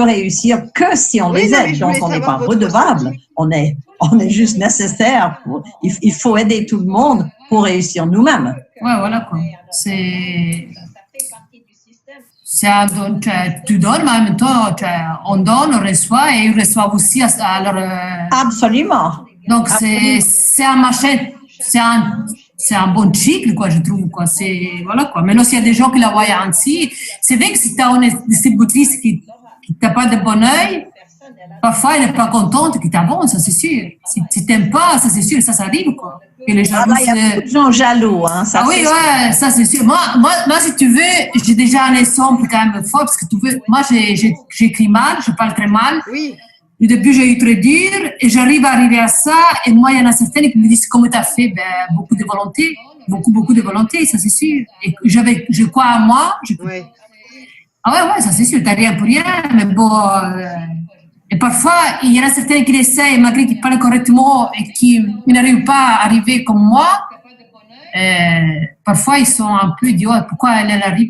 réussir que si on les aide. Donc, on n'est pas redevable. On est juste nécessaire. Il faut aider tout le monde pour réussir nous-mêmes. Ouais, voilà quoi. C'est un don, tu donnes, mais en même temps, on donne, on reçoit et ils reçoivent aussi à leur. Absolument. Donc, c'est un marché, c'est un bon cycle, quoi, je trouve, quoi. Voilà, quoi. Maintenant, s'il y a des gens qui la voient ainsi, c'est vrai que si tu as une distributrice qui n'a pas de bon œil, parfois, elle n'est pas contente qu'il t'avance, ça c'est sûr. Si tu n'aimes pas, ça c'est sûr, ça arrive, quoi. Et les jaloux, il y a beaucoup de gens jaloux, hein. Ça, oui, ouais, ça c'est sûr. Moi, si tu veux, j'ai déjà un exemple quand même fort, parce que tu veux, moi, j'écris mal, je parle très mal. Oui. Au début, j'ai eu très dur, et j'arrive à arriver à ça, et moi, il y en a certaines qui me disent, comment tu as fait? Ben, beaucoup de volonté, beaucoup de volonté, ça c'est sûr. Et je crois en moi. Oui. Ah ouais, ça c'est sûr, tu n'as rien pour rien, mais bon. Et parfois, il y en a certains qui essayent, malgré qu'ils parlent correctement et qui n'arrivent pas à arriver comme moi. Parfois, ils sont un peu idiots. Pourquoi elle arrive?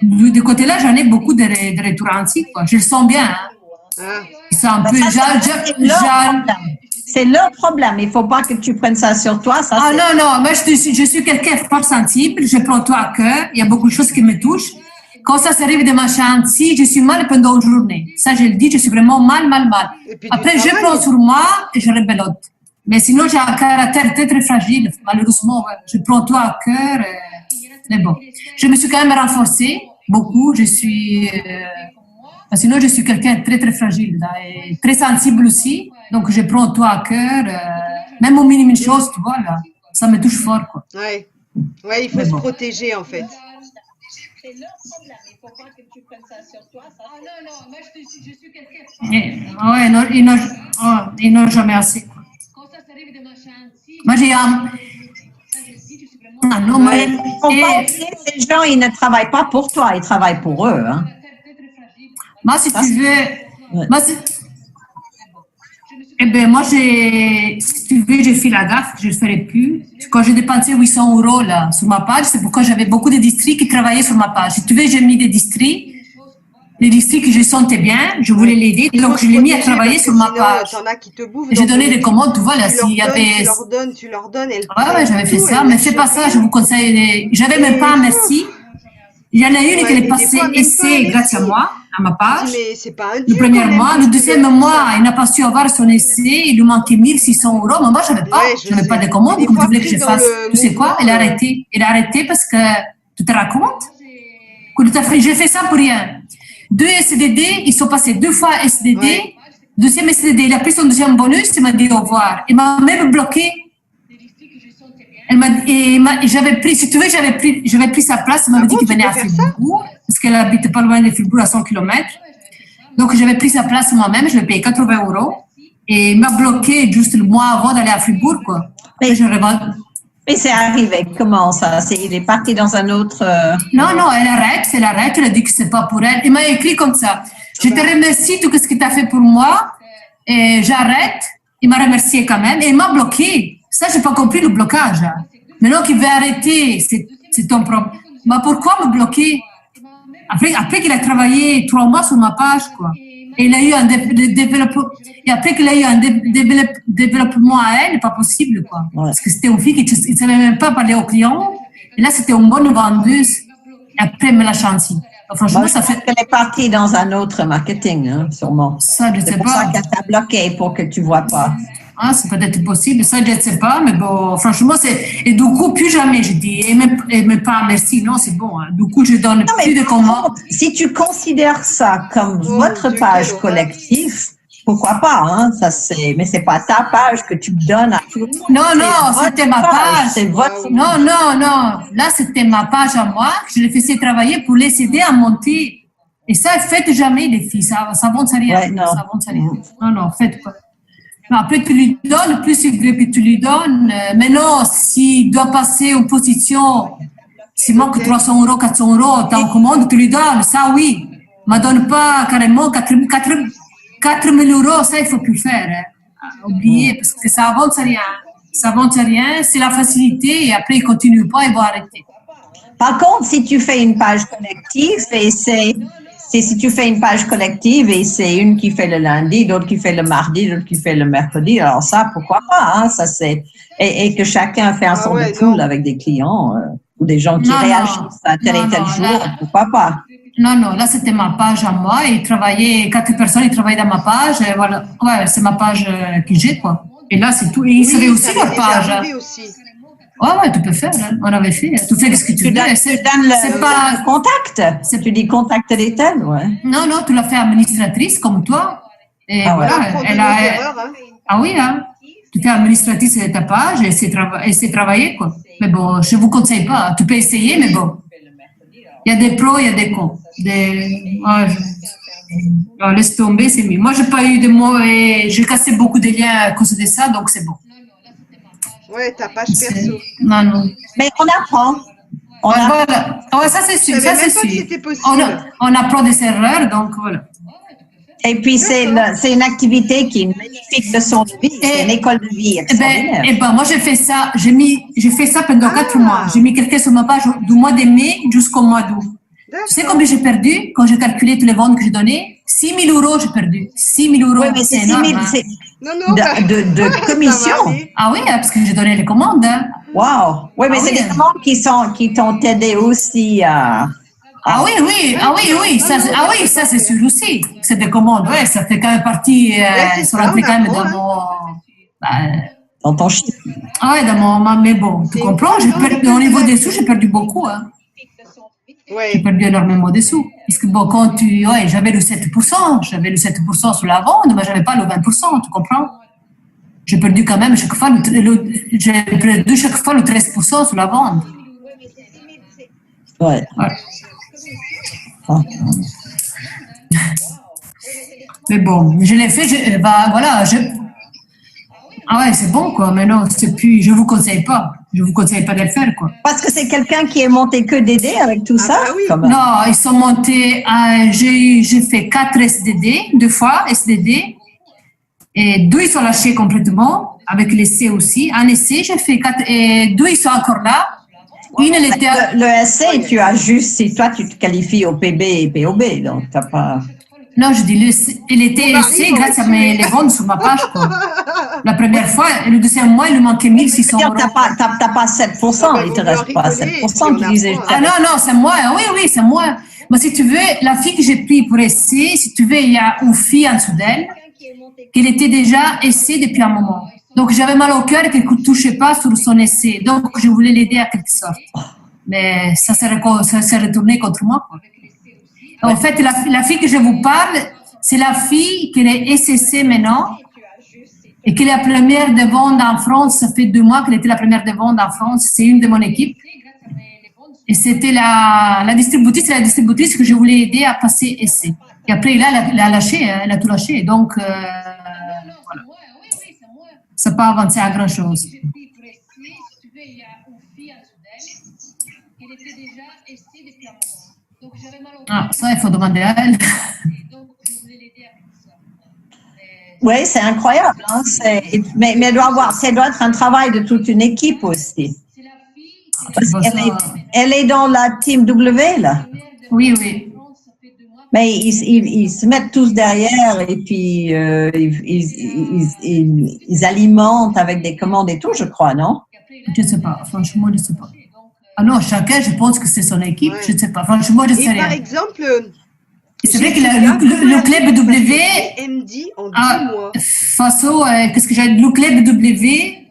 De côté-là, j'en ai beaucoup de retours ainsi, quoi. Je le sens bien. Hein. Ils sont un peu... C'est leur problème. Il ne faut pas que tu prennes ça sur toi. Ça, non. Moi, je suis quelqu'un de fort sensible. Je prends tout à cœur. Il y a beaucoup de choses qui me touchent. Quand ça s'arrive de ma chantier, je suis mal pendant une journée. Ça, je le dis, je suis vraiment mal. Après, je prends sur moi et je rebelote. Mais sinon, j'ai un caractère très, très fragile. Malheureusement, ouais. Je prends tout à cœur. Mais bon, je me suis quand même renforcée beaucoup. Sinon, je suis quelqu'un de très, très fragile là, et très sensible aussi. Donc, je prends tout à cœur. Même au minimum chose, tu vois, là, ça me touche fort, quoi. Ouais, il faut se protéger, en fait. C'est leur problème. Il ne faut pas que tu prennes ça sur toi. Ça, non. Moi, je suis quelqu'un. Ils n'ont jamais assez. Quand ça s'arrive de ma chantier, moi, j'ai un. Ces gens, ils ne travaillent pas pour toi, ils travaillent pour eux. Hein. Moi, si tu veux. Si tu veux, j'ai fait la gaffe, je ne le ferai plus. Quand j'ai dépensé 800 € là, sur ma page, c'est pourquoi j'avais beaucoup de districts qui travaillaient sur ma page. Si tu veux, j'ai mis des districts les districts que je sentais bien, je voulais l'aider, donc je l'ai mis à travailler sur ma page. T'en as qui te bouffent. J'ai donné des commandes, tu vois, là, s'il y avait... Tu leur donnes, elles Ouais, j'avais fait ça, mais fais pas ça, je vous conseille. J'avais même pas un merci. Il y en a une qui est passée essai grâce à moi, à ma page. Mais c'est pas un Le premier mois, le deuxième mois, il n'a pas su avoir son essai, il lui manquait 1600 €. Mais moi, j'avais pas de commandes, comme tu voulais que je fasse. Tu sais quoi? Elle a arrêté. Elle a arrêté parce que, tu te racontes? J'ai fait ça pour rien. 2 SDD, ils sont passés 2 fois SDD. Ouais. Deuxième SDD, il a pris son deuxième bonus, il m'a dit au revoir. Il m'a même bloqué. J'avais pris, si tu veux, j'avais pris sa place. Elle m'avait dit qu'il venait à Fribourg, parce qu'elle habite pas loin de Fribourg, à 100 km. Donc, j'avais pris sa place moi-même, je lui ai payé 80 €. Et il m'a bloqué juste le mois avant d'aller à Fribourg, quoi. Mais c'est arrivé, comment ça? Il est parti dans un autre... Non, elle arrête, elle a dit que c'est pas pour elle. Il m'a écrit comme ça. Je te remercie tout ce que tu as fait pour moi, et j'arrête. Il m'a remercié quand même, et il m'a bloqué. Ça, j'ai pas compris le blocage. Maintenant qu'il veut arrêter, c'est ton problème. Mais pourquoi me bloquer? Après qu'il a travaillé 3 mois sur ma page, quoi. Et il a eu un développement. Et après qu'il a eu un développement à elle, pas possible, quoi. Ouais. Parce que c'était une fille qui ne savait même pas parler aux clients. Et là, c'était une bonne vendeuse. Et après, elle me l'a chanté. Franchement, ça fait. Elle est partie dans un autre marketing, hein, sûrement. Ça, je sais pas. C'est pour ça qu'elle t'a bloqué pour que tu vois pas. Ah, c'est peut-être possible, ça, je ne sais pas, mais bon, franchement, c'est. Et du coup, plus jamais, je dis, et même pas merci, non, c'est bon. Hein. Du coup, je donne plus de commandes. Si tu considères ça comme votre page collective, pourquoi pas, hein, ça c'est. Mais c'est pas ta page que tu donnes à tout le monde. Non, c'était ma page. C'est votre. Non. Là, c'était ma page à moi, que je les faisais travailler pour les aider à monter. Et ça, faites jamais, les filles, ça avance rien. Ouais, non. Ça avance rien. Non, faites quoi. Après, tu lui donnes, plus il veut que tu lui donnes. Maintenant, s'il doit passer en position, s'il manque 300 €, 400 €, tu en commandes, tu lui donnes. Ça, oui. Ne me donne pas carrément 4 000 €, ça, il ne faut plus faire. Hein. Oubliez, parce que ça avance rien. Ça avance rien, c'est la facilité, et après, il ne continue pas, il va arrêter. Par contre, si tu fais une page collective, et si tu fais une page collective et c'est une qui fait le lundi, d'autres qui fait le mardi, d'autres qui fait le mercredi, alors ça, pourquoi pas, hein, ça c'est, et que chacun fait un son de poule avec des clients ou des gens qui réagissent à tel et tel jour, pourquoi pas. Non, là c'était ma page à moi, et 4 personnes, ils travaillaient dans ma page, et voilà, ouais, c'est ma page que j'ai, quoi. Et là, c'est tout, et ils savaient aussi leur page. Ouais, tu peux faire, hein. On avait fait. Tu fais ce que tu veux. Tu donnes le contact. Tu dis contact les thèmes, ouais. Non, tu l'as fait administratrice comme toi. Et voilà, Ah oui, hein. Tu fais administratrice de ta page et c'est travailler, quoi. Mais bon, je ne vous conseille pas. Tu peux essayer, mais bon. Il y a des pros, il y a des cons. Laisse tomber, c'est mieux. Moi, je n'ai pas eu de mots et j'ai cassé beaucoup de liens à cause de ça, donc c'est bon. Ouais, ta page perso. Non. Mais on apprend. Voilà. Ouais, ça c'est sûr. Ça c'est sûr. On apprend des erreurs, donc voilà. Et puis c'est une activité qui est une magnifique leçon de vie. C'est une école de vie extraordinaire. Moi j'ai fait ça. J'ai fait ça pendant 4 mois. J'ai mis quelqu'un sur ma page du mois de mai jusqu'au mois d'août. Tu sais combien j'ai perdu quand j'ai calculé tous les ventes que j'ai données? 6 000 € j'ai perdu. 6 000 €. Oui, mais c'est 6 000 de commission. Ah oui, parce que j'ai donné les commandes. Hein. Wow. Oui, mais c'est des commandes qui t'ont aidé aussi à... Ah oui, ça c'est sûr aussi. C'est des commandes, ouais, ça fait quand même partie, ils sont rentrés quand même dans mon... dans ton chiffre. Ah ouais, mais bon, tu comprends, au niveau des sous, j'ai perdu beaucoup, hein. Ouais. J'ai perdu énormément de sous. Parce que bon, j'avais le 7% sur la vente, mais j'avais pas le 20%, tu comprends? J'ai perdu quand même chaque fois le 13% sur la vente. Ouais. Mais bon, je l'ai fait, voilà. Ah ouais, c'est bon, quoi. Mais non, c'est plus, je vous conseille pas. Je vous conseille pas de le faire, quoi. Parce que c'est quelqu'un qui est monté que DD avec tout ça? Bah oui. Non, ils sont montés j'ai fait 4 SDD, 2 fois SDD. Et 2, ils sont lâchés complètement, avec l'essai aussi. Un essai, j'ai fait 4, et 2, ils sont encore là. Une, elle était Le SC, tu as juste, si toi, tu te qualifies au PB et POB, donc t'as pas... Non, je dis, elle était essai grâce à les ventes sur ma page, quoi. La première fois, et le deuxième mois, il lui manquait 1600 euros. T'as pas 7%, il te reste pas 7%, tu disais. Ah non, c'est moi, oui, c'est moi. Mais si tu veux, la fille que j'ai prise pour essai, si tu veux, il y a une fille en dessous d'elle, qui était déjà essai depuis un moment. Donc, j'avais mal au cœur qu'elle ne touchait pas sur son essai. Donc, je voulais l'aider à quelque sorte. Mais ça s'est retourné contre moi, quoi. En fait, la fille que je vous parle, c'est la fille qui est SCC maintenant et qui est la première de vente en France. Ça fait 2 mois qu'elle était la première de vente en France. C'est une de mon équipe. Et c'était la distributrice que je voulais aider à passer essai. Et après, là, elle a lâché, elle a tout lâché. Donc, voilà. Ça n'a pas avancé à grand-chose. Ah, ça, il faut demander à elle. Oui, c'est incroyable. Hein, mais ça doit être un travail de toute une équipe aussi. Parce elle est dans la team W, là. Oui, oui. Mais ils se mettent tous derrière et puis ils alimentent avec des commandes et tout, je crois, non? Je ne sais pas. Franchement, je ne sais pas. Ah non, chacun, je pense que c'est son équipe. Ouais. Je ne sais pas. Franchement, je ne sais rien. Par exemple, c'est vrai que le club W. MD en 10 mois. Façon, qu'est-ce que j'ai dit? Le club W,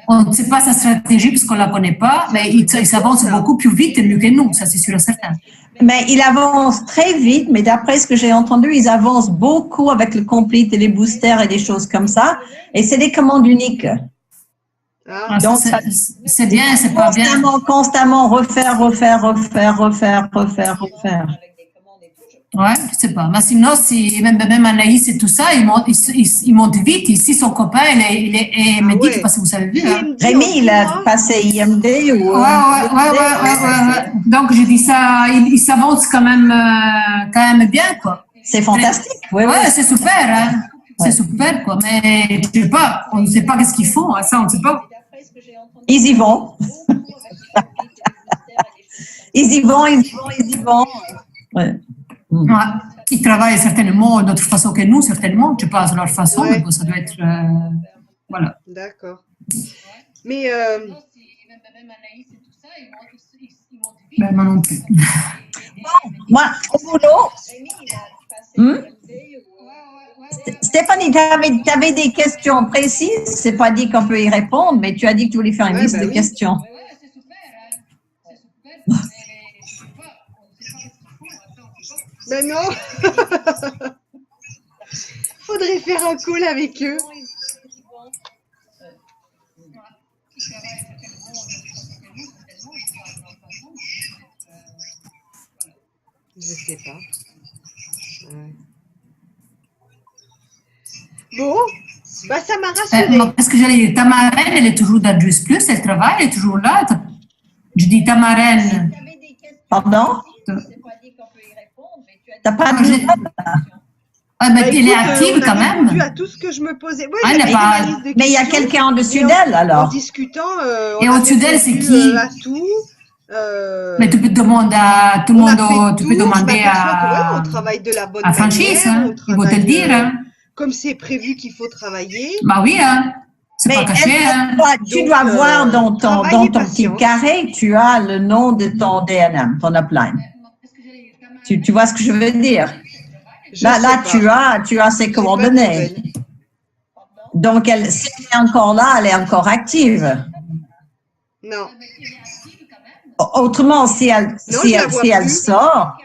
on ne sait pas sa stratégie parce qu'on ne la connaît pas, mais il s'avance beaucoup plus vite et mieux que nous, ça c'est sûr et certain. Mais il avance très vite, mais d'après ce que j'ai entendu, ils avancent beaucoup avec le complete et les boosters et des choses comme ça. Et c'est des commandes uniques. Ah, donc, c'est bien, c'est pas bien. Constamment refaire. Ouais, je sais pas. Mais sinon, même Anaïs et tout ça, ils montent vite. Ici, son copain, il est me dit, je sais pas si vous avez vu. Hein. Rémi, il a passé IMD ou... Ouais. Donc, je dis ça, il s'avance quand même bien, quoi. C'est fantastique. Ouais, c'est super, hein. C'est super, quoi. Mais je sais pas, on ne sait pas qu'est-ce qu'ils font, hein. Ça, on ne sait pas. Ils y vont. Ils y vont. Ouais. Ouais. Ils travaillent certainement d'autre façon que nous, certainement. Je pense leur façon, mais bon, ça doit être... voilà. D'accord. Mais... Ben, moi non plus. Moi, au boulot... Stéphanie, tu avais des questions précises. C'est pas dit qu'on peut y répondre, mais tu as dit que tu voulais faire une liste de questions. Ben non. Faudrait faire un call avec eux. Je sais pas. Ouais. Bon, bah ça m'a rassurée. Parce que j'allais dire, ta marraine, elle est toujours dans Juice Plus, elle travaille, elle est toujours là. Je dis ta marraine. Pardon? T'as pas de Ah, ben, elle est active quand même. Répondu à tout ce que je me posais. Ouais, mais il y a quelqu'un en dessus d'elle alors. En discutant. Et au-dessus d'elle, c'est qui? À tout. Mais tu peux demander à tout le monde, tu peux demander à. On travaille de la bonne à franchise, manière, hein. Ils vont te le dire. Hein. Comme c'est prévu qu'il faut travailler. Bah oui, hein. C'est pas caché. Hein. Tu dois voir dans ton petit carré, tu as le nom de ton DNM, ton upline. Tu vois ce que je veux dire? Là, tu as ses coordonnées. Donc, si elle est encore là, elle est encore active. Non. Autrement, si elle sort.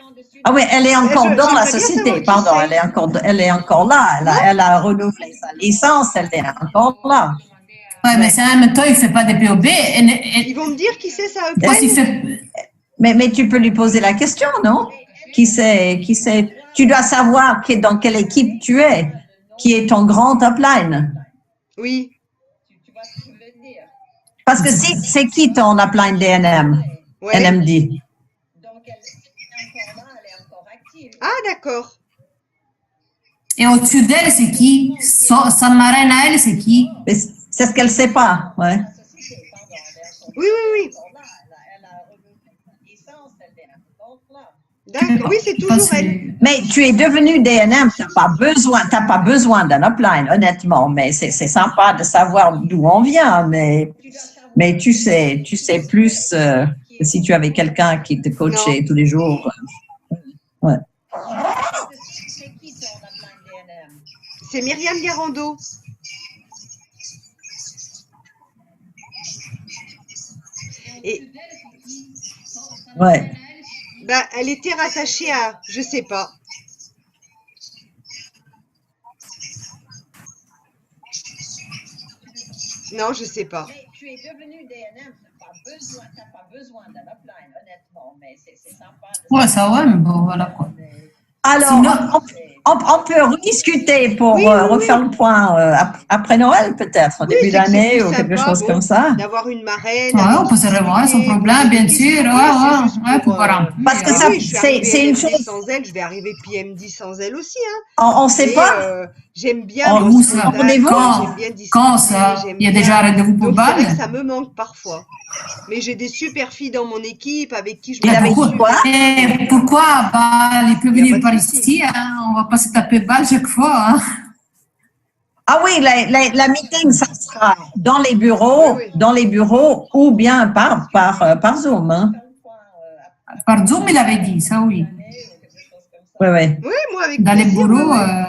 Ah oui, elle est encore dans la société, pardon, elle est encore là. Elle a renouvelé sa licence, elle est encore là. Oui, mais c'est en même temps, il ne fait pas des POB. Ils vont me dire qui c'est ça. Mais tu peux lui poser la question, non? Qui c'est? Tu dois savoir dans quelle équipe tu es, qui est ton grand upline. Oui. Parce que c'est qui ton upline DNM, NMD? Ah, d'accord. Et au-dessus d'elle, c'est qui? Sa marraine à elle, c'est qui? C'est ce qu'elle ne sait pas, ouais. Oui. D'accord, oui, c'est toujours elle. Mais tu es devenu DNM, t'as pas besoin d'un upline, honnêtement, mais c'est sympa de savoir d'où on vient, mais tu sais plus que si tu avais quelqu'un qui te coachait tous les jours. Ouais. C'est qui ton upline DNM? C'est Myriam Garando. Et Ouais. bah, elle était rattachée à, je sais pas. Non, je sais pas. Mais tu es devenu DNM, t'as pas besoin d'un upline, honnêtement, mais c'est sympa. Ouais, ça, ouais, mais bon, voilà quoi. Alors, Sinon- on peut rediscuter pour Oui, oui, refaire le point après Noël, peut-être, en Oui, début c'est que c'est d'année plus ou quelque sympa, chose bon, comme ça. d'avoir une marraine. Ouais, avec on peut se qui revoir sans discuter, problème, poser des bien questions. sûr. Oui, c'est juste Ouais, pour voir un peu. Parce que Ah ça, oui, je suis arrivée c'est une LMD chose, sans elle, je vais arriver PMD sans elle aussi. Hein. on ne sait Mais pas. j'aime bien En le où ça? Rendez-vous? j'aime bien discuter. Quand ça? j'aime Il y a bien- déjà rendez-vous pour Donc c'est vrai Bâle? que ça me manque parfois. Mais j'ai des super filles dans mon équipe avec qui je Il me avait sens dit quoi? super. Et pourquoi Bâle? Il peut Il y a venir pas par de souci. ici, hein? On va pas se taper Bâle chaque fois, hein? Ah oui, la meeting, ça sera dans les bureaux, Oui, oui. ou bien par Zoom. Hein. Par Zoom, il avait dit, ça oui. Oui, oui. Oui, moi avec Dans les plaisir. bureaux, ouais, ouais.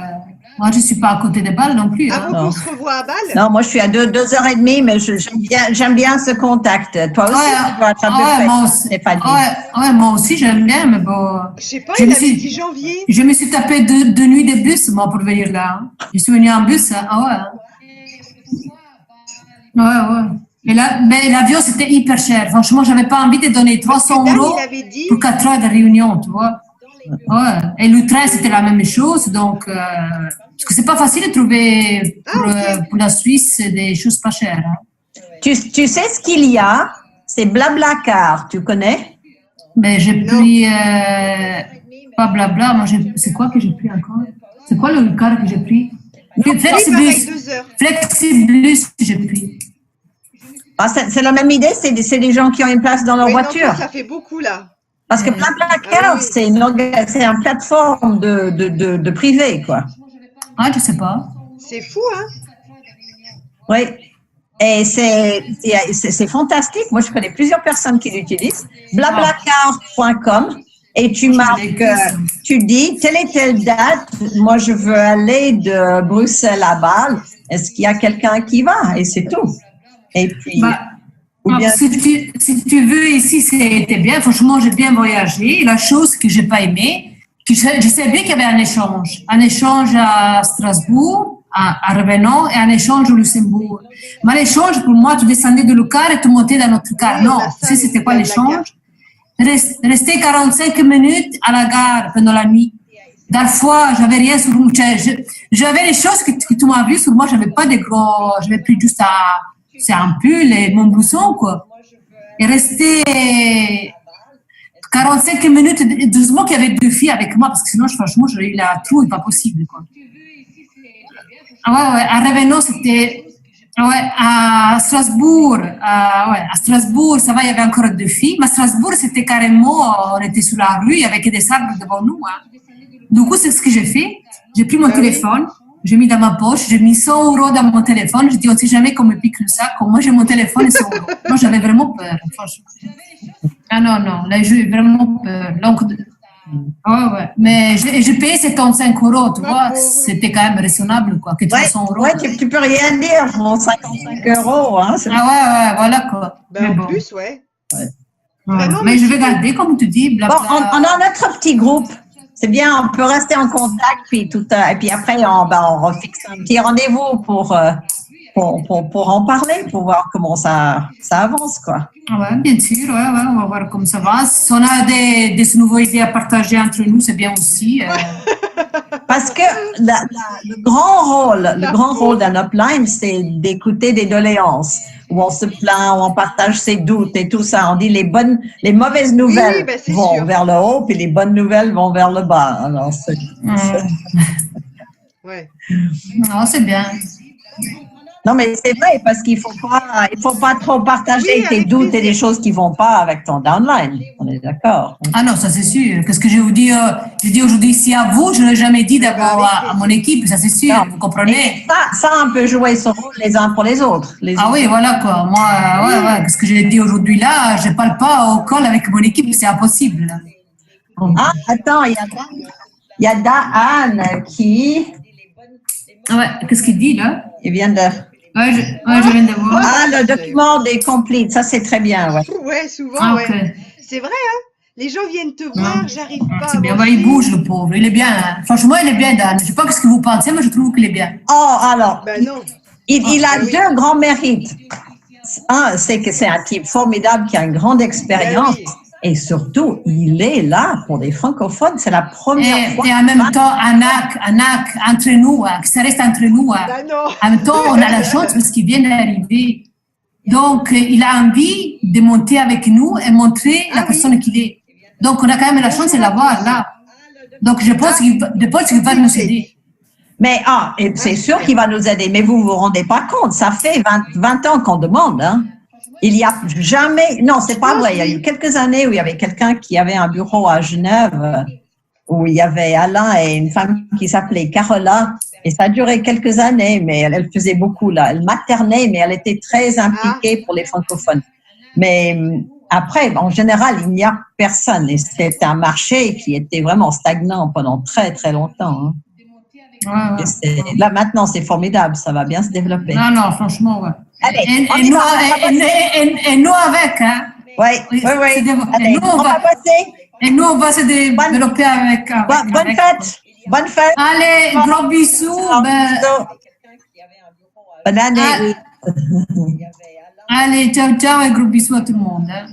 moi je suis pas à côté des Bâle non plus. Ah Hein. bon, non. qu'on se revoit à Bâle? Non, moi, je suis à 2h30, mais j'aime bien ce contact. Toi aussi, tu dois être un peu moi près, aussi, Stéphanie. moi aussi j'aime bien, mais bon. Je sais pas, Je il me avait suis- dit janvier. Je me suis tapé deux nuits de bus, moi, pour venir là. Hein. Je suis venue en bus, hein. Ah ouais. Hein. Ouais. Mais l'avion, c'était hyper cher. Franchement, j'avais pas envie de donner 300 Dan, euros il avait dit. pour 4 heures de réunion, tu vois. Ouais. Et le train, c'était la même chose. Donc, parce que c'est pas facile de trouver pour la Suisse des choses pas chères. Hein. Tu sais ce qu'il y a? C'est Blablacar, tu connais? Mais j'ai Non. pris, pas blabla, moi, c'est quoi que j'ai pris encore? C'est quoi le car que j'ai pris? Oui, pareil, Flexiblus. 2 heures. Flexiblus, j'ai pris. Ah, c'est la même idée, c'est des gens qui ont une place dans leur Oui, non, voiture. ça fait beaucoup là. Parce que Blablacar, Ah oui. c'est une plateforme de privé, quoi. Ah, je sais pas. C'est fou, hein? Oui. Et c'est fantastique. Moi, je connais plusieurs personnes qui l'utilisent. Blablacar.com. Et tu marques, tu dis, telle et telle date, moi, je veux aller de Bruxelles à Bâle. Est-ce qu'il y a quelqu'un qui va? Et c'est tout. Et puis, ou bien, Si tu veux, ici, c'était bien. Franchement, j'ai bien voyagé. La chose que j'ai pas aimé, je sais bien qu'il y avait un échange. Un échange à Strasbourg, à Revenant, et un échange au Luxembourg. Mais l'échange, pour moi, tu descendais de le car et tu montais dans notre car. Oui, Non, la tu sais, c'était quoi salle, l'échange? Rester 45 minutes à la gare pendant la nuit. Parfois, j'avais rien sur moi. J'avais les choses que tu m'as vues sur moi. J'avais pas de gros. J'avais pris juste c'est un pull et mon blouson, quoi. Et rester 45 minutes. Heureusement qu'il y avait 2 filles avec moi parce que sinon, franchement, j'aurais eu la trouille, pas possible, quoi. Ouais. À Revenant, c'était. Ouais, à Strasbourg, à Strasbourg, ça va, il y avait encore 2 filles, mais à Strasbourg, c'était carrément, on était sur la rue, il y avait que des arbres devant nous. Hein. Du coup, c'est ce que j'ai fait. J'ai pris mon téléphone, j'ai mis dans ma poche, j'ai mis 100 euros dans mon téléphone. J'ai dit, on ne sait jamais qu'on me pique le sac. Moi, j'ai mon téléphone et 100 euros. Moi, j'avais vraiment peur, franchement. Ah non, là, j'ai eu vraiment peur. Donc, ouais. Mais j'ai payé 75 euros, tu vois. C'était quand même raisonnable, quoi. Que 300 euros. ouais, tu peux rien dire pour 55 euros. Hein, Ah ouais, voilà, quoi. Ben, Mais en bon. plus, ouais. Ouais. Vraiment, Mais je vais garder, comme tu dis, Bon, blabla. on a notre petit groupe. C'est bien, on peut rester en contact, puis et puis après, on refixe un petit rendez-vous pour en parler, pour voir comment ça avance, quoi. Ouais, bien sûr, ouais, on va voir comment ça va. Si on a des nouvelles idées à partager entre nous, c'est bien aussi. Parce que le grand rôle d'un upline, c'est d'écouter des doléances, où on se plaint, où on partage ses doutes et tout ça. On dit les mauvaises nouvelles ben, c'est vont sûr. vers le haut, puis les bonnes nouvelles vont vers le bas. Alors, Ouais. Non, c'est bien. Non, mais c'est vrai, parce qu'il faut pas trop partager Oui, tes avec doutes et plaisir. les choses qui vont pas avec ton downline. On est d'accord. Ah non, ça c'est sûr. Qu'est-ce que je vous dis, je dis aujourd'hui ici à vous, je ne l'ai jamais dit Eh ben, d'abord avec à mon plaisir. équipe, ça c'est sûr, Non. vous Et comprenez? ça, on peut jouer son rôle les uns pour les autres. Ah oui, voilà quoi. Moi, ouais, qu'est-ce que j'ai dit aujourd'hui là, je parle pas au col avec mon équipe, c'est impossible. Ah, attends, il y a Daan qui Ouais, qu'est-ce qu'il dit là? il vient de. Ouais, je viens de voir. Ah, le document des completes, ça c'est très bien, ouais. Ouais, souvent, Ah, ouais. ok. C'est vrai, hein. Les gens viennent te voir, j'arrive pas C'est à bien, bah, il avancer. bouge le pauvre, il est bien. Hein. Franchement, il est bien, Dan. Je sais pas ce que vous pensez, mais je trouve qu'il est bien. Oh, alors, Ben non. il a Ben oui. deux grands mérites. Un, c'est que c'est un type formidable qui a une grande expérience. Ben oui. Et surtout, il est là pour les francophones. C'est la première fois. Et en même temps, un acte entre nous, hein, que ça reste entre nous. Hein. Ben non. En même temps, on a la chance parce qu'il vient d'arriver. Donc, il a envie de monter avec nous et montrer la oui. personne qu'il est. Donc, on a quand même la chance de l'avoir là. Donc, je pense qu'il va nous aider. Mais et c'est sûr qu'il va nous aider, mais vous vous rendez pas compte, ça fait 20 ans qu'on demande. Hein. Il n'y a jamais, non, c'est pas vrai. Il y a eu quelques années où il y avait quelqu'un qui avait un bureau à Genève, où il y avait Alain et une femme qui s'appelait Carola. Et ça a duré quelques années, mais elle faisait beaucoup là. Elle maternait, mais elle était très impliquée pour les francophones. Mais après, en général, il n'y a personne. Et c'était un marché qui était vraiment stagnant pendant très, très longtemps. Hein. Ouais. Là, maintenant, c'est formidable. Ça va bien se développer. Non, franchement, ouais. Allez, et nous avec, hein. Oui. Allez, on va passer. Et nous, on va se développer avec. Bonne fête. Bonne fête. Allez, gros bisous. Bonne année. Allez, ciao et gros bisous à tout le monde. Hein.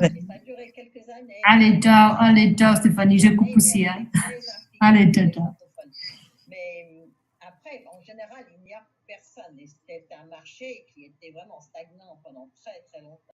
Allez, ciao Stéphanie, je coupe aussi. Hein. Allez, ciao. Mais après, en général, il n'y a personne. Et c'était un marché qui était vraiment stagnant pendant très, très longtemps.